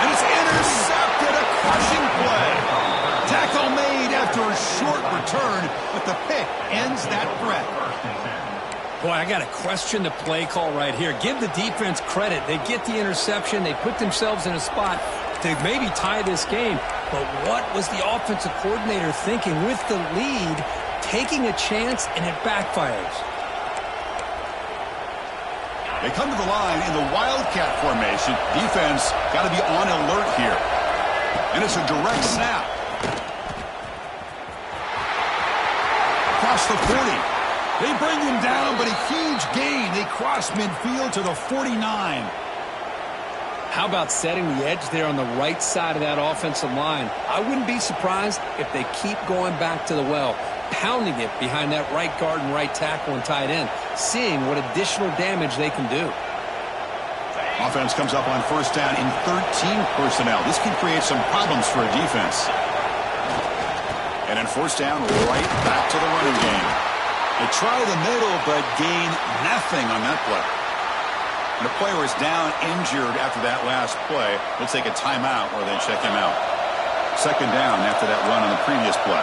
And it's intercepted, a crushing play. Tackle made after a short return, but the pick ends that threat. Boy, I got to question the play call right here. Give the defense credit. They get the interception. They put themselves in a spot to maybe tie this game. But what was the offensive coordinator thinking with the lead, taking a chance, and it backfires? They come to the line in the Wildcat formation. Defense got to be on alert here. And it's a direct snap. Across the 40. They bring him down, but a huge gain. They cross midfield to the 49. How about setting the edge there on the right side of that offensive line? I wouldn't be surprised if they keep going back to the well, pounding it behind that right guard and right tackle and tight end, seeing what additional damage they can do. Offense comes up on first down in 13 personnel. This can create some problems for a defense. And then first down, right back to the running game. They try the middle, but gain nothing on that play. And the player is down injured after that last play. They'll take a timeout or they check him out. Second down after that run on the previous play.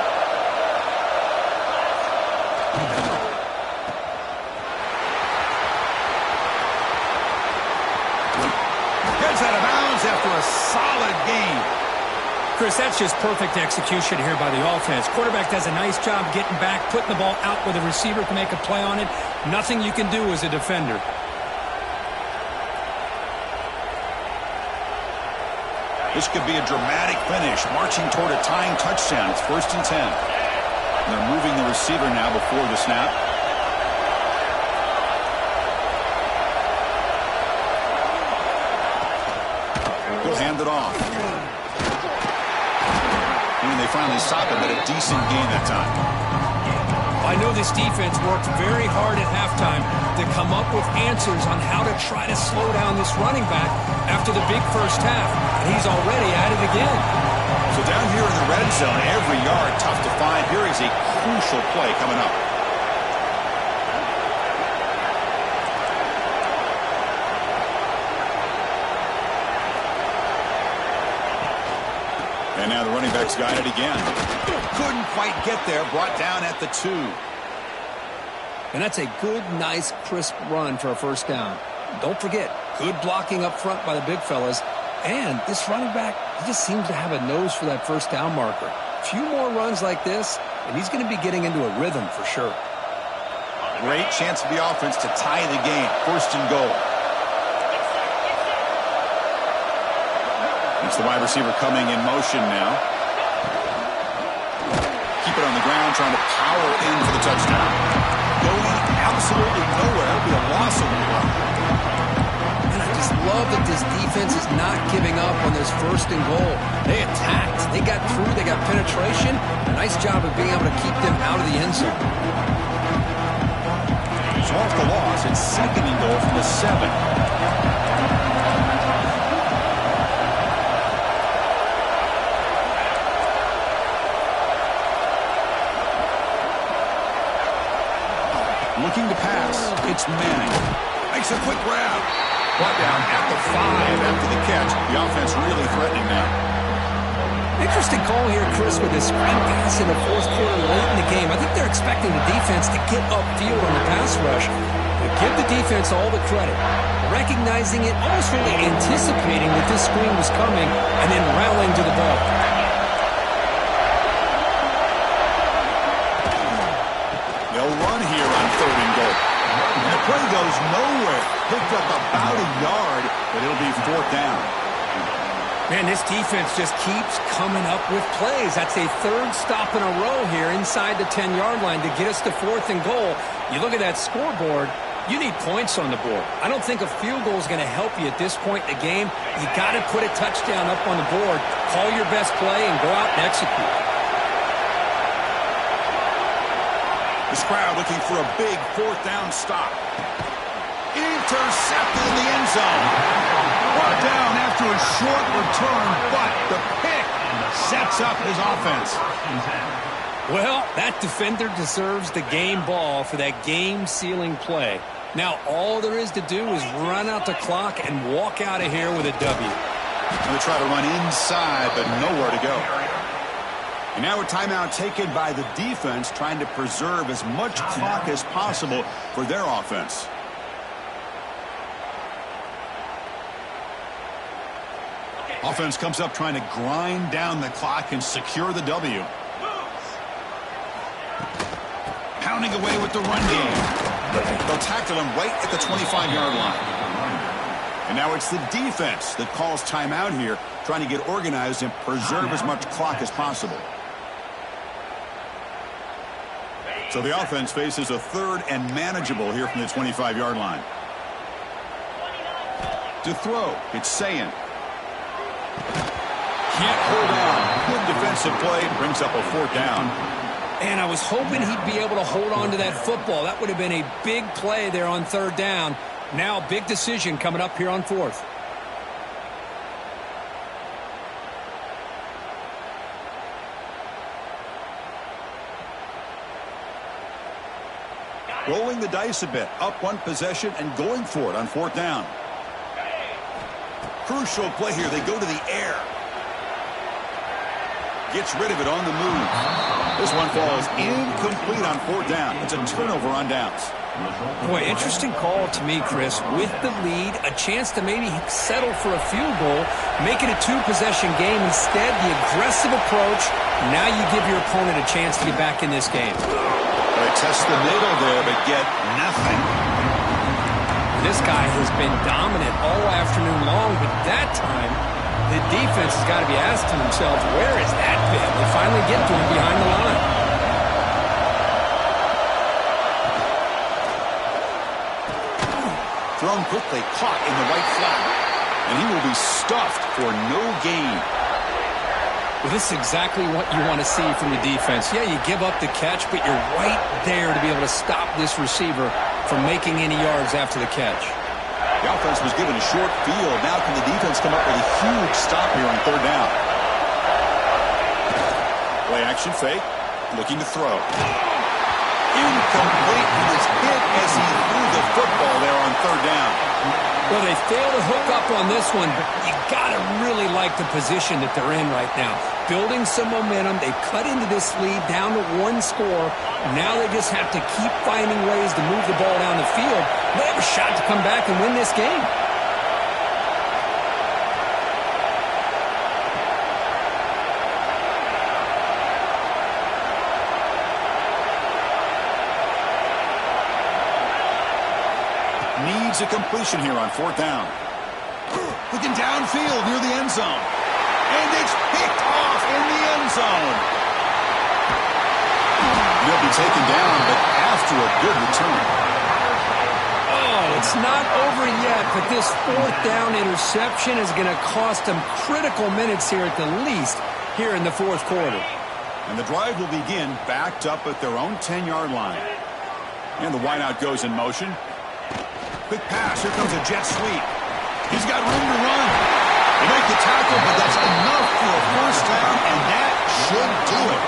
Gets out of bounds after a solid game. Chris, that's just perfect execution here by the offense. Quarterback does a nice job getting back, putting the ball out where the receiver can make a play on it. Nothing you can do as a defender. This could be a dramatic finish, marching toward a tying touchdown. It's 1st and 10. And they're moving the receiver now before the snap. He'll hand it off. And they finally stop him at a decent gain that time. I know this defense worked very hard at halftime to come up with answers on how to try to slow down this running back after the big first half. And he's already at it again. So down here in the red zone, every yard tough to find. Here is a crucial play coming up. And now the running back's got it again. Couldn't quite get there. Brought down at the 2. And that's a good, nice, crisp run for a first down. Don't forget, good blocking up front by the big fellas. And this running back, he just seems to have a nose for that first down marker. A few more runs like this, and he's going to be getting into a rhythm for sure. Great chance for the offense to tie the game. 1st and goal. It's the wide receiver coming in motion now. Keep it on the ground, trying to power in for the touchdown. Going absolutely nowhere. That'll be a loss of the play. And I just love that this defense is not giving up on this 1st and goal. They attacked. They got through. They got penetration. A nice job of being able to keep them out of the end zone. So off the loss, it's 2nd and goal from the 7. Looking to pass. It's Manning. Makes a quick grab. Brought down at the 5 after the catch. The offense really threatening now. Interesting call here, Chris, with this screen pass in the 4th quarter late in the game. I think they're expecting the defense to get upfield on the pass rush. But give the defense all the credit. Recognizing it, almost really anticipating that this screen was coming, and then rallying to the ball. They'll run here on 3rd and goal. And the play goes nowhere. Picked up about a yard, but it'll be 4th down. Man, this defense just keeps coming up with plays. That's a 3rd stop in a row here inside the 10-yard line to get us to 4th and goal. You look at that scoreboard, you need points on the board. I don't think a field goal is going to help you at this point in the game. You got to put a touchdown up on the board, call your best play, and go out and execute. This crowd looking for a big 4th down stop. Intercepted in the end zone. Brought down after a short return, but the pick sets up his offense. Well, that defender deserves the game ball for that game-sealing play. Now, all there is to do is run out the clock and walk out of here with a W. Going to try to run inside, but nowhere to go. And now a timeout taken by the defense, trying to preserve as much clock as possible for their offense. Offense comes up trying to grind down the clock and secure the W. Pounding away with the run game. They'll tackle him right at the 25-yard line. And now it's the defense that calls timeout here, trying to get organized and preserve as much clock as possible. So the offense faces a 3rd and manageable here from the 25-yard line. To throw, it's Sayin. Can't hold on. Good defensive play. Brings up a 4th down. And I was hoping he'd be able to hold on to that football. That would have been a big play there on 3rd down. Now, big decision coming up here on 4th. Rolling the dice a bit. Up 1 possession and going for it on 4th down. Crucial play here. They go to the air. Gets rid of it on the move. This one falls incomplete on 4th down. It's a turnover on downs. Boy, interesting call to me, Chris. With the lead, a chance to maybe settle for a field goal, make it a 2-possession game. Instead, the aggressive approach. Now you give your opponent a chance to get back in this game. They test the middle there, but get nothing. This guy has been dominant all afternoon long, but that time, the defense has got to be asking themselves, where is that been? They finally get to him behind the line. Thrown quickly, caught in the right flat. And he will be stuffed for no gain. Well, this is exactly what you want to see from the defense. Yeah, you give up the catch, but you're right there to be able to stop this receiver from making any yards after the catch. The offense was given a short field. Now can the defense come up with a huge stop here on 3rd down? Play action fake. Looking to throw. Incomplete. He was hit as he threw the football there on 3rd down. Well, they failed to hook up on this one, but you got to really like the position that they're in right now. Building some momentum. They've cut into this lead down to 1 score. Now they just have to keep finding ways to move the ball down the field. They have a shot to come back and win this game. Needs a completion here on 4th down. Looking downfield near the end zone. And it's picked off in the end zone. He'll be taken down, but after a good return. Oh, it's not over yet, but this fourth down interception is going to cost them critical minutes here at the least here in the fourth quarter. And the drive will begin backed up at their own 10-yard line. And the wideout goes in motion. Quick pass. Here comes a jet sweep. He's got room to run. They make the tackle, but that's enough for a first down, and that should do it.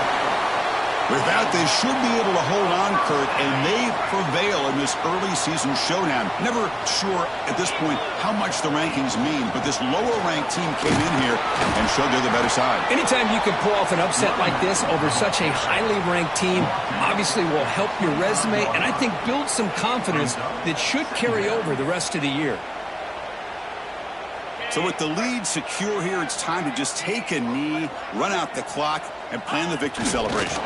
With that, they should be able to hold on, Kurt, and they prevail in this early season showdown. Never sure at this point how much the rankings mean, but this lower-ranked team came in here and showed they're the better side. Anytime you can pull off an upset like this over such a highly ranked team, obviously will help your resume, and I think build some confidence that should carry over the rest of the year. So with the lead secure here, it's time to just take a knee, run out the clock, and plan the victory celebration.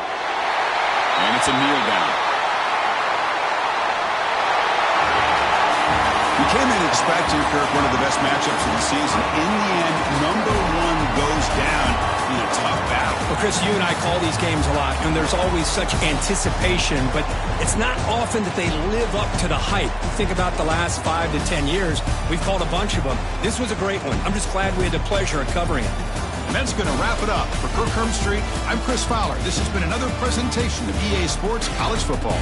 And it's a kneel down. We came in expecting, Kirk, one of the best matchups of the season. In the end, number one goes down in a tough battle. Well, Chris, you and I call these games a lot, and there's always such anticipation, but it's not often that they live up to the hype. Think about the last 5 to 10 years. We've called a bunch of them. This was a great one. I'm just glad we had the pleasure of covering it. And that's going to wrap it up. For Kirk Herbstreit, I'm Chris Fowler. This has been another presentation of EA Sports College Football.